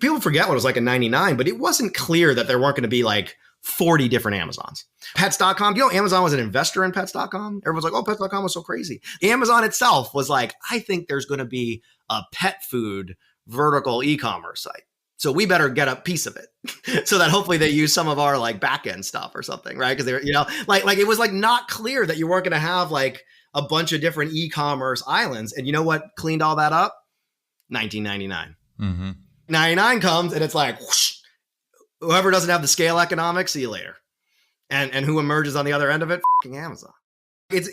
people forget what it was like in 99, but it wasn't clear that there weren't going to be like 40 different Amazons. Pets.com, Amazon was an investor in Pets.com. Everyone's like, oh, Pets.com was so crazy. Amazon itself was like, I think there's going to be a pet food vertical e-commerce site. So we better get a piece of it so that hopefully they use some of our like back end stuff or something, right? Because they're, like it was like not clear that you weren't going to have like a bunch of different e-commerce islands. And you know what cleaned all that up? 1999. 99 comes and it's like, whoosh, whoever doesn't have the scale economics, see you later. And who emerges on the other end of it? Fucking Amazon. It's,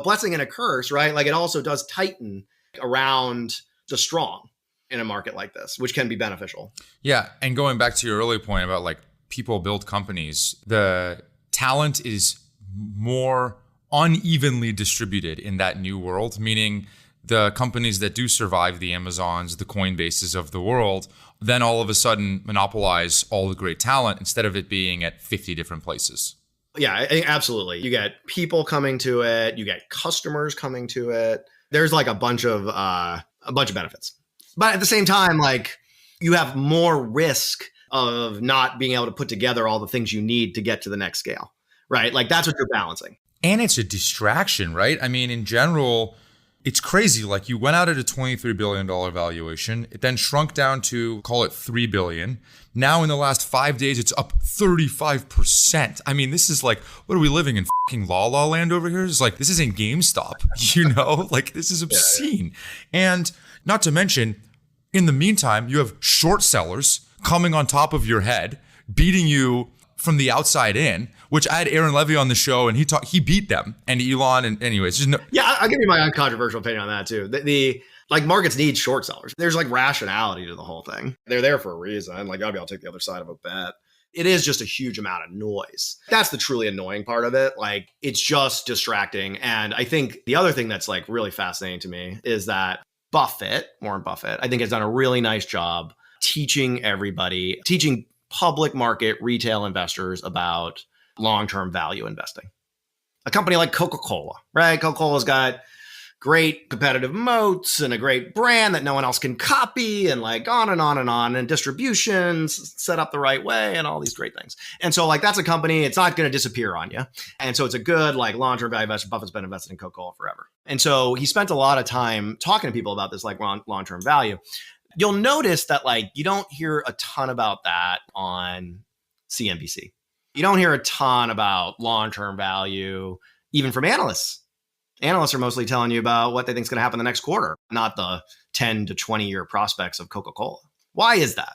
blessing and a curse, right? Like it also does tighten around the strong in a market like this, which can be beneficial. Yeah. And going back to your earlier point about like people build companies, the talent is more unevenly distributed in that new world, meaning the companies that do survive, the Amazons, the Coinbases of the world, then all of a sudden monopolize all the great talent instead of it being at 50 different places. Yeah, absolutely. You get people coming to it. You get customers coming to it. There's like a bunch of benefits. But at the same time, like you have more risk of not being able to put together all the things you need to get to the next scale, right? Like that's what you're balancing. And it's a distraction, right? I mean, in general, it's crazy. Like you went out at a $23 billion valuation. It then shrunk down to, call it $3 billion. Now in the last 5 days, it's up 35%. I mean, this is like, what are we living in fucking La La Land over here? It's like, this isn't GameStop, like this is obscene. Yeah. And not to mention, in the meantime, you have short sellers coming on top of your head, beating you from the outside in, which I had Aaron Levy on the show and he beat them and Elon and anyways. Just no. Yeah, I'll give you my uncontroversial opinion on that too. The like markets need short sellers. There's like rationality to the whole thing. They're there for a reason. Like I'll take the other side of a bet. It is just a huge amount of noise. That's the truly annoying part of it. Like it's just distracting. And I think the other thing that's like really fascinating to me is that Warren Buffett, I think has done a really nice job teaching public market retail investors about long-term value investing. A company like Coca-Cola, right? Coca-Cola's got great competitive moats and a great brand that no one else can copy and like on and on and on, and distributions set up the right way and all these great things. And so like that's a company, it's not going to disappear on you. And so it's a good like long-term value investor. Buffett's been invested in Coca-Cola forever. And so he spent a lot of time talking to people about this like long-term value. You'll notice that like you don't hear a ton about that on CNBC. You don't hear a ton about long-term value, even from analysts. Analysts are mostly telling you about what they think is going to happen the next quarter, not the 10 to 20-year prospects of Coca-Cola. Why is that?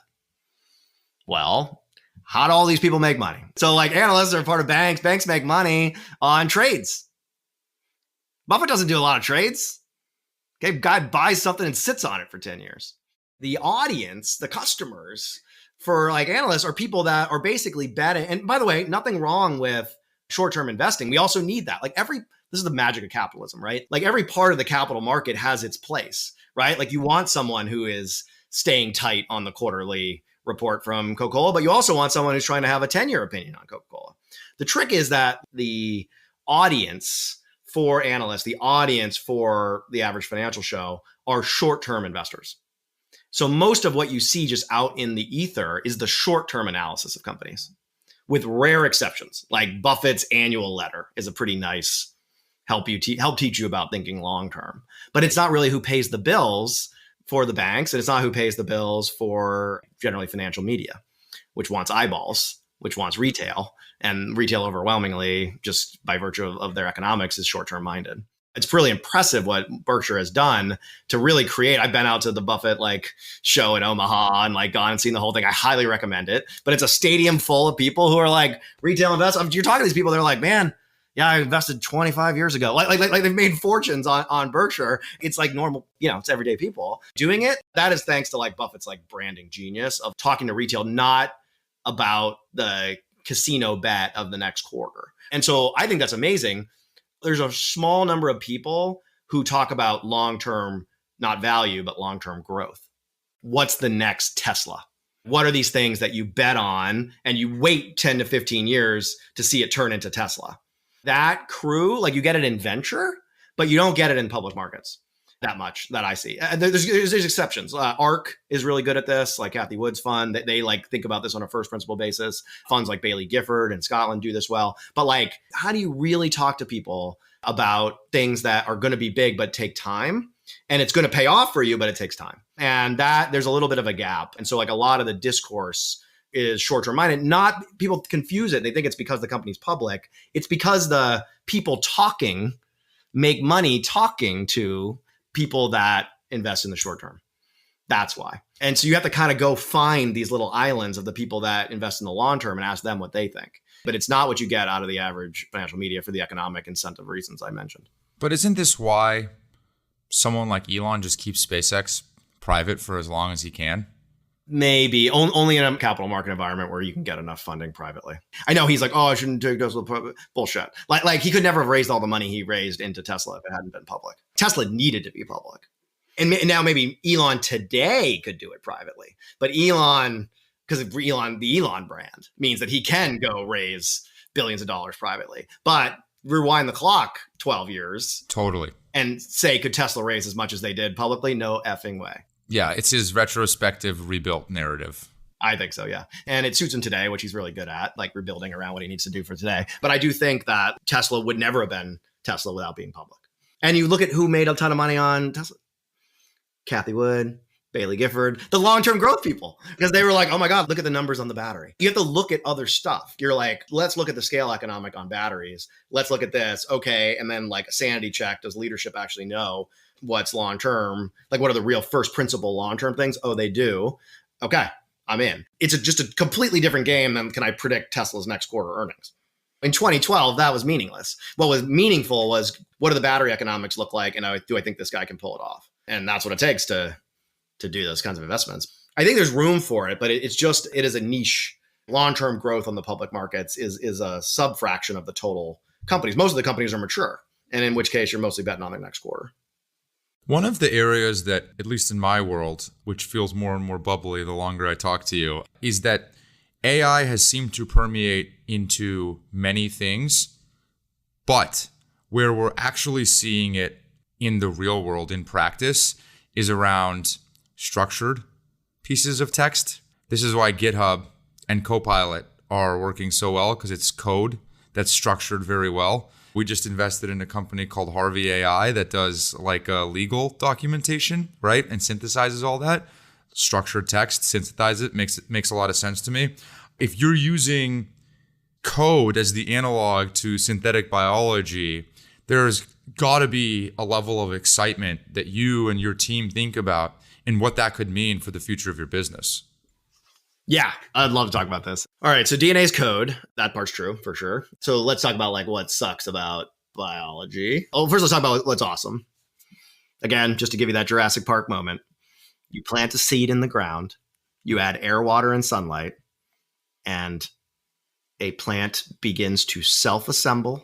Well, how do all these people make money? So like analysts are part of banks. Banks make money on trades. Buffett doesn't do a lot of trades. Okay, guy buys something and sits on it for 10 years. The audience, the customers for like analysts are people that are basically betting. And by the way, nothing wrong with short-term investing. We also need that. Like this is the magic of capitalism, right? Like every part of the capital market has its place, right? Like you want someone who is staying tight on the quarterly report from Coca-Cola, but you also want someone who's trying to have a 10-year opinion on Coca-Cola. The trick is that the audience for analysts, the audience for the average financial show are short-term investors. So most of what you see just out in the ether is the short-term analysis of companies, with rare exceptions. Like Buffett's annual letter is a pretty nice help teach you about thinking long-term. But it's not really who pays the bills for the banks, and it's not who pays the bills for generally financial media, which wants eyeballs, which wants retail. And retail overwhelmingly, just by virtue of their economics, is short-term minded. It's really impressive what Berkshire has done to really create. I've been out to the Buffett show in Omaha and gone and seen the whole thing. I highly recommend it. But it's a stadium full of people who are retail investors. You're talking to these people, they're like, man, yeah, I invested 25 years ago. Like they've made fortunes on Berkshire. It's normal, it's everyday people doing it. That is thanks to Buffett's branding genius of talking to retail, not about the casino bet of the next quarter. And so I think that's amazing. There's a small number of people who talk about long-term, not value, but long-term growth. What's the next Tesla? What are these things that you bet on and you wait 10 to 15 years to see it turn into Tesla? That crew, you get it in venture, but you don't get it in public markets that much that I see. There's exceptions. ARK is really good at this, Cathie Wood's fund. They think about this on a first principle basis. Funds like Bailey Gifford in Scotland do this well. But how do you really talk to people about things that are going to be big but take time? And it's going to pay off for you, but it takes time. And that there's a little bit of a gap. And so a lot of the discourse is short-term minded. Not people confuse it. They think it's because the company's public. It's because the people talking make money talking to people that invest in the short term. That's why. And so you have to kind of go find these little islands of the people that invest in the long term and ask them what they think. But it's not what you get out of the average financial media for the economic incentive reasons I mentioned. But isn't this why someone like Elon just keeps SpaceX private for as long as he can? Maybe only in a capital market environment where you can get enough funding privately. I know he's I shouldn't take Tesla. Bullshit. He could never have raised all the money he raised into Tesla if it hadn't been public. Tesla needed to be public. And now maybe Elon today could do it privately. But Elon, because of the Elon brand means that he can go raise billions of dollars privately. But rewind the clock 12 years. Totally. And say, could Tesla raise as much as they did publicly? No effing way. Yeah, it's his retrospective rebuilt narrative. I think so, yeah. And it suits him today, which he's really good at, rebuilding around what he needs to do for today. But I do think that Tesla would never have been Tesla without being public. And you look at who made a ton of money on Tesla. Cathie Wood, Bailey Gifford, the long-term growth people, because they were oh my God, look at the numbers on the battery. You have to look at other stuff. You're let's look at the scale economic on batteries. Let's look at this. Okay. And then a sanity check. Does leadership actually know what's long-term? What are the real first principle long-term things? Oh, they do. Okay. I'm in. It's just a completely different game than can I predict Tesla's next quarter earnings. In 2012, that was meaningless. What was meaningful was what do the battery economics look like? And do I think this guy can pull it off? And that's what it takes to do those kinds of investments. I think there's room for it, but it is a niche. Long-term growth on the public markets is a sub-fraction of the total companies. Most of the companies are mature, and in which case you're mostly betting on their next quarter. One of the areas that, at least in my world, which feels more and more bubbly the longer I talk to you, is that AI has seemed to permeate into many things, but where we're actually seeing it in the real world, in practice, is around structured pieces of text. This is why GitHub and Copilot are working so well, because it's code that's structured very well. We just invested in a company called Harvey AI that does legal documentation, right? And synthesizes all that. Structured text, synthesize it, makes a lot of sense to me. If you're using code as the analog to synthetic biology, there's got to be a level of excitement that you and your team think about and what that could mean for the future of your business. Yeah, I'd love to talk about this. All right, so DNA is code. That part's true, for sure. So let's talk about what sucks about biology. Oh, first let's talk about what's awesome. Again, just to give you that Jurassic Park moment. You plant a seed in the ground, you add air, water, and sunlight, and a plant begins to self-assemble.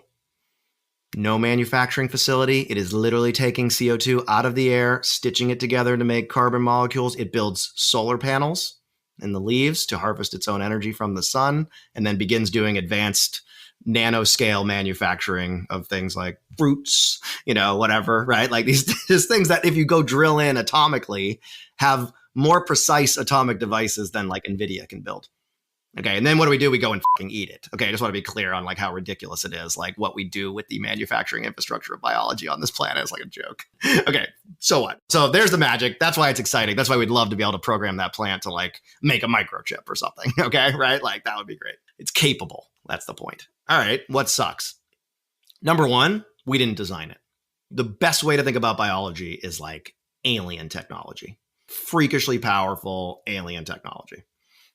No manufacturing facility. It is literally taking CO2 out of the air, stitching it together to make carbon molecules. It builds solar panels in the leaves to harvest its own energy from the sun, and then begins doing advanced nanoscale manufacturing of things like fruits, whatever, right? These things that if you go drill in atomically have more precise atomic devices than NVIDIA can build. Okay, and then what do? We go and fucking eat it. Okay, I just want to be clear on how ridiculous it is. What we do with the manufacturing infrastructure of biology on this planet is a joke. Okay, so what? So there's the magic. That's why it's exciting. That's why we'd love to be able to program that plant to make a microchip or something. Okay, right? That would be great. It's capable. That's the point. All right, what sucks? Number one, we didn't design it. The best way to think about biology is like alien technology, freakishly powerful alien technology.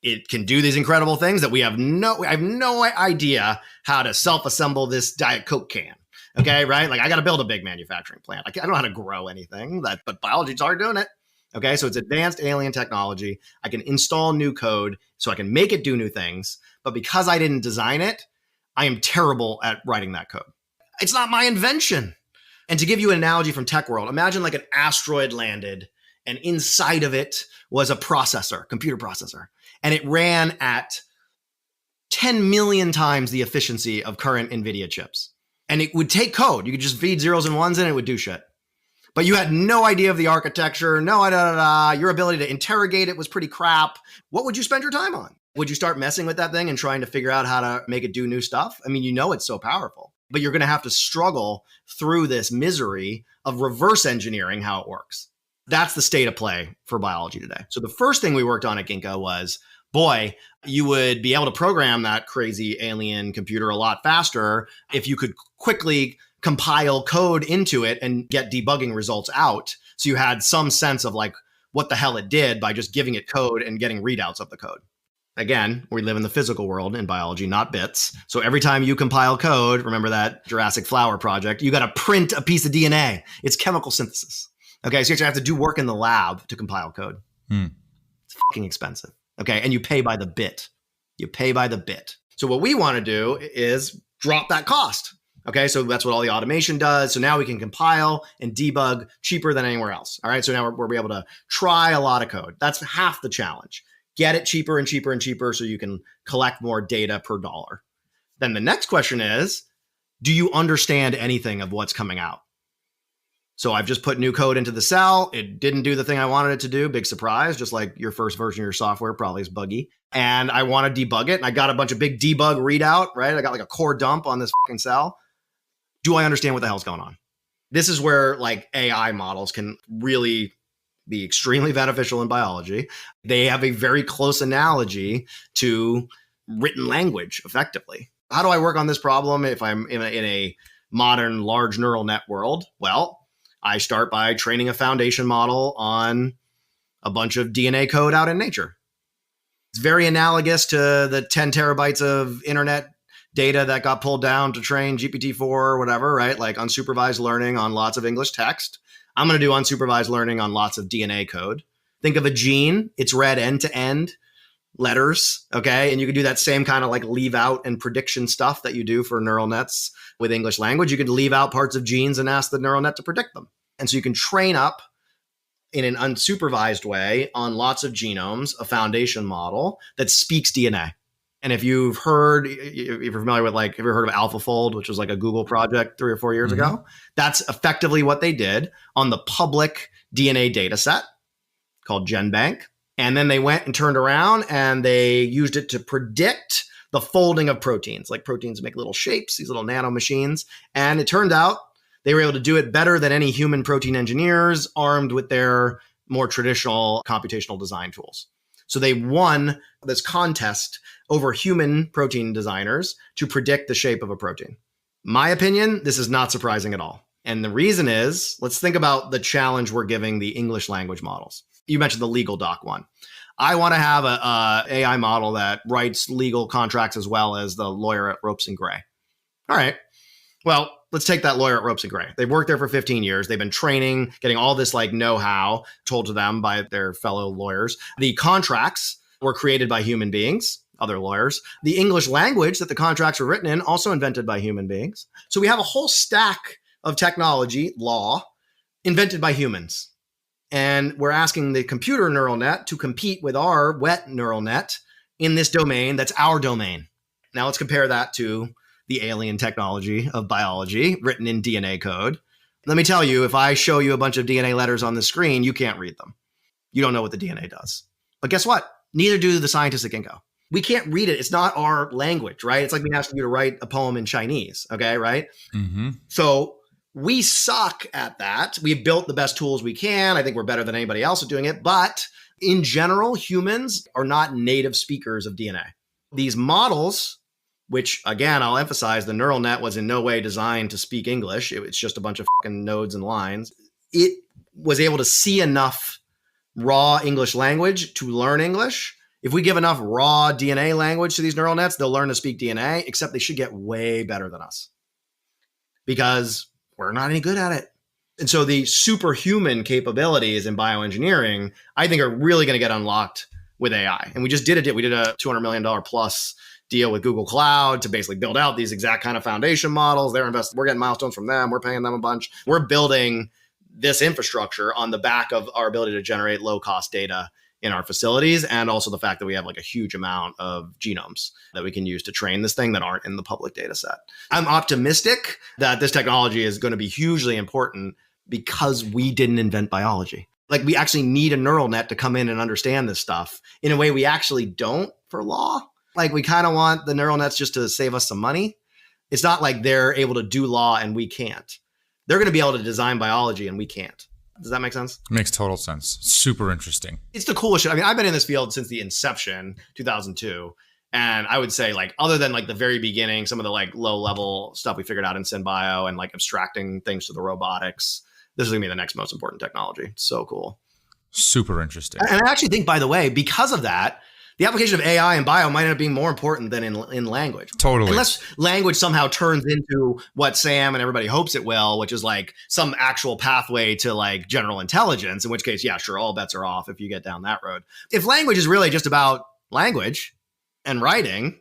It can do these incredible things that I have no idea how to self-assemble this Diet Coke can. Okay, right? Like I got to build a big manufacturing plant. I don't know how to grow anything, but biology's already doing it. Okay, so it's advanced alien technology. I can install new code so I can make it do new things. But because I didn't design it, I am terrible at writing that code. It's not my invention. And to give you an analogy from tech world, imagine like an asteroid landed and inside of it was a processor, computer processor, and it ran at 10 million times the efficiency of current NVIDIA chips. And it would take code. You could just feed zeros and ones in and it would do shit. But you had no idea of the architecture, your ability to interrogate it was pretty crap. What would you spend your time on? Would you start messing with that thing and trying to figure out how to make it do new stuff? I mean, you know it's so powerful, but you're going to have to struggle through this misery of reverse engineering how it works. That's the state of play for biology today. So the first thing we worked on at Ginkgo was, boy, you would be able to program that crazy alien computer a lot faster if you could quickly compile code into it and get debugging results out. So you had some sense of like what the hell it did by just giving it code and getting readouts of the code. Again, we live in the physical world in biology, not bits. So every time you compile code, remember that Jurassic Flower project, you got to print a piece of DNA. It's chemical synthesis. Okay, so you actually have to do work in the lab to compile code. It's fucking expensive. Okay, and you pay by the bit. You pay by the bit. So what we want to do is drop that cost. Okay, so that's what all the automation does. So now we can compile and debug cheaper than anywhere else. All right, so now we're able to try a lot of code. That's half the challenge. Get it cheaper and cheaper and cheaper so you can collect more data per dollar. Then the next question is, do you understand anything of what's coming out? So I've just put new code into the cell. It didn't do the thing I wanted it to do. Big surprise, just like your first version of your software probably is buggy. And I want to debug it. And I got a bunch of big debug readout, right? I got like a core dump on this fucking cell. Do I understand what the hell's going on? This is where like AI models can really be extremely beneficial in biology. They have a very close analogy to written language effectively. How do I work on this problem if I'm in a modern large neural net world? Well, I start by training a foundation model on a bunch of DNA code out in nature. It's very analogous to the 10 terabytes of internet data that got pulled down to train GPT-4 or whatever, right? Like unsupervised learning on lots of English text. I'm going to do unsupervised learning on lots of DNA code. Think of a gene. It's read end to end letters. Okay. And you can do that same kind of like leave out and prediction stuff that you do for neural nets with English language. You could leave out parts of genes and ask the neural net to predict them. And so you can train up in an unsupervised way on lots of genomes, a foundation model that speaks DNA. And if you're familiar with have you ever heard of AlphaFold, which was like a Google project 3 or 4 years ago? That's effectively what they did on the public DNA data set called GenBank. And then they went and turned around and they used it to predict the folding of proteins. Like proteins make little shapes, these little nano machines. And it turned out they were able to do it better than any human protein engineers armed with their more traditional computational design tools. So they won this contest over human protein designers to predict the shape of a protein. My opinion, this is not surprising at all. And the reason is, let's think about the challenge we're giving the English language models. You mentioned the legal doc one. I want to have a AI model that writes legal contracts as well as the lawyer at Ropes and Gray. All right. Well, let's take that lawyer at Ropes and Gray. They've worked there for 15 years. They've been training, getting all this like know-how told to them by their fellow lawyers. The contracts were created by human beings, other lawyers. The English language that the contracts were written in, also invented by human beings. So we have a whole stack of technology, law, invented by humans. And we're asking the computer neural net to compete with our wet neural net in this domain that's our domain. Now let's compare that to the alien technology of biology written in DNA code. Let me tell you, if I show you a bunch of DNA letters on the screen, you can't read them. You don't know what the DNA does. But guess what? Neither do the scientists at Ginkgo. We can't read it. It's not our language, right? It's like me asking you to write a poem in Chinese, okay, right? So we suck at that. We've built the best tools we can. I think we're better than anybody else at doing it. But in general, humans are not native speakers of DNA. these models, which again, I'll emphasize, the neural net was in no way designed to speak English. It's just a bunch of fucking nodes and lines. It was able to see enough raw English language to learn English. If we give enough raw DNA language to these neural nets, they'll learn to speak DNA, except they should get way better than us because we're not any good at it. And so the superhuman capabilities in bioengineering, I think, are really going to get unlocked with AI. And we just did it. We did a $200 million plus deal with Google Cloud to basically build out these exact kind of foundation models. They're investing. We're getting milestones from them. We're paying them a bunch. We're building this infrastructure on the back of our ability to generate low-cost data in our facilities, and also the fact that we have like a huge amount of genomes that we can use to train this thing that aren't in the public data set. I'm optimistic that this technology is going to be hugely important because we didn't invent biology. Like, we actually need a neural net to come in and understand this stuff in a way we actually don't for law. Like, we kind of want the neural nets just to save us some money. It's not like they're able to do law and we can't. They're going to be able to design biology and we can't. Does that make sense? Makes total sense. Super interesting. It's the coolest shit. I mean, I've been in this field since the inception, 2002. And I would say, like, other than like the very beginning, some of the like low level stuff we figured out in SynBio and like abstracting things to the robotics, this is going to be the next most important technology. So cool. Super interesting. And I actually think, by the way, because of that, the application of AI in bio might end up being more important than in language. Totally. Unless language somehow turns into what Sam and everybody hopes it will, which is like some actual pathway to like general intelligence, in which case, yeah, sure, all bets are off if you get down that road. If language is really just about language and writing,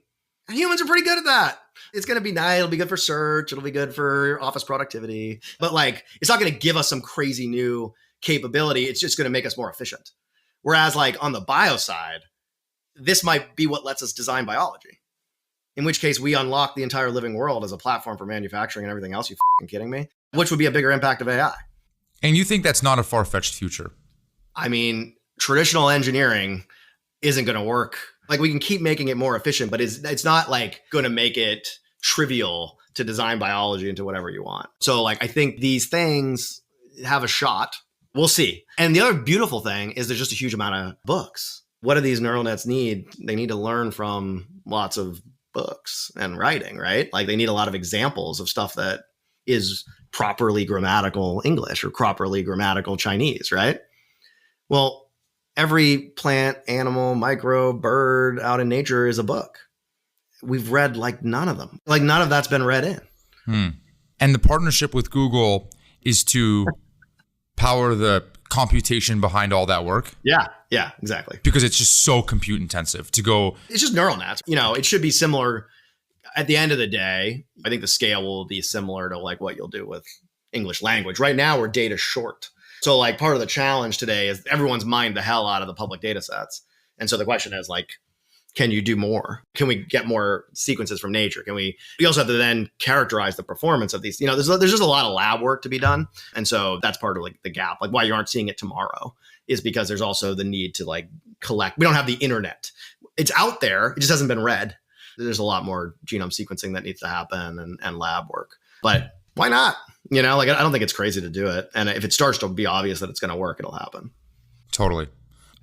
humans are pretty good at that. It's going to be nice. It'll be good for search. It'll be good for office productivity. But like, it's not going to give us some crazy new capability. It's just going to make us more efficient. Whereas like on the bio side, this might be what lets us design biology, in which case we unlock the entire living world as a platform for manufacturing and everything else. You fucking kidding me? Which would be a bigger impact of AI. And you think that's not a far-fetched future? I mean, traditional engineering isn't going to work. Like, we can keep making it more efficient, but it's not like going to make it trivial to design biology into whatever you want. So like, I think these things have a shot. We'll see. And the other beautiful thing is there's just a huge amount of books. What do these neural nets need? They need to learn from lots of books and writing, right? Like, they need a lot of examples of stuff that is properly grammatical English or properly grammatical Chinese, right? Well, every plant, animal, microbe, bird out in nature is a book. We've read like none of them. Like, none of that's been read in. And the partnership with Google is to power the computation behind all that work? Yeah, exactly. Because it's just so compute intensive to go. It's just neural nets. You know, it should be similar. At the end of the day, I think the scale will be similar to like what you'll do with English language. Right now, we're data short. So like, part of the challenge today is everyone's mined the hell out of the public data sets. And so the question is like, can you do more? Can we get more sequences from nature? We also have to then characterize the performance of these. You know, there's just a lot of lab work to be done. And so that's part of like the gap. Like, why you aren't seeing it tomorrow is because there's also the need to like collect. We don't have the internet. It's out there. It just hasn't been read. There's a lot more genome sequencing that needs to happen and lab work. But why not? You know, like, I don't think it's crazy to do it. And if it starts to be obvious that it's going to work, it'll happen. Totally.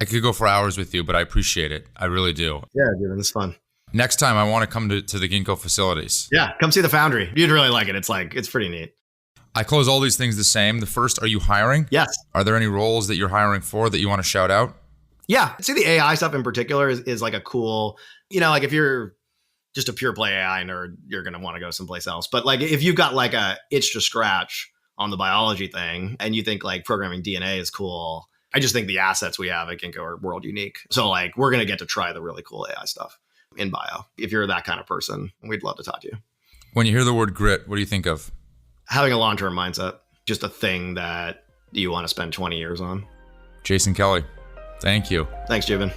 I could go for hours with you, but I appreciate it. I really do. Yeah, dude, it's fun. Next time, I want to come to the Ginkgo facilities. Yeah, come see the foundry. You'd really like it. It's pretty neat. I close all these things the same. The first, are you hiring? Yes. Are there any roles that you're hiring for that you want to shout out? Yeah. See, the AI stuff in particular is like a cool, you know, like if you're just a pure play AI nerd, you're going to want to go someplace else. But like, if you've got like a itch to scratch on the biology thing and you think like programming DNA is cool, I just think the assets we have at Ginkgo are world unique. So like, we're going to get to try the really cool AI stuff in bio. If you're that kind of person, we'd love to talk to you. When you hear the word grit, what do you think of? Having a long-term mindset, just a thing that you want to spend 20 years on. Jason Kelly, thank you. Thanks, Jibin.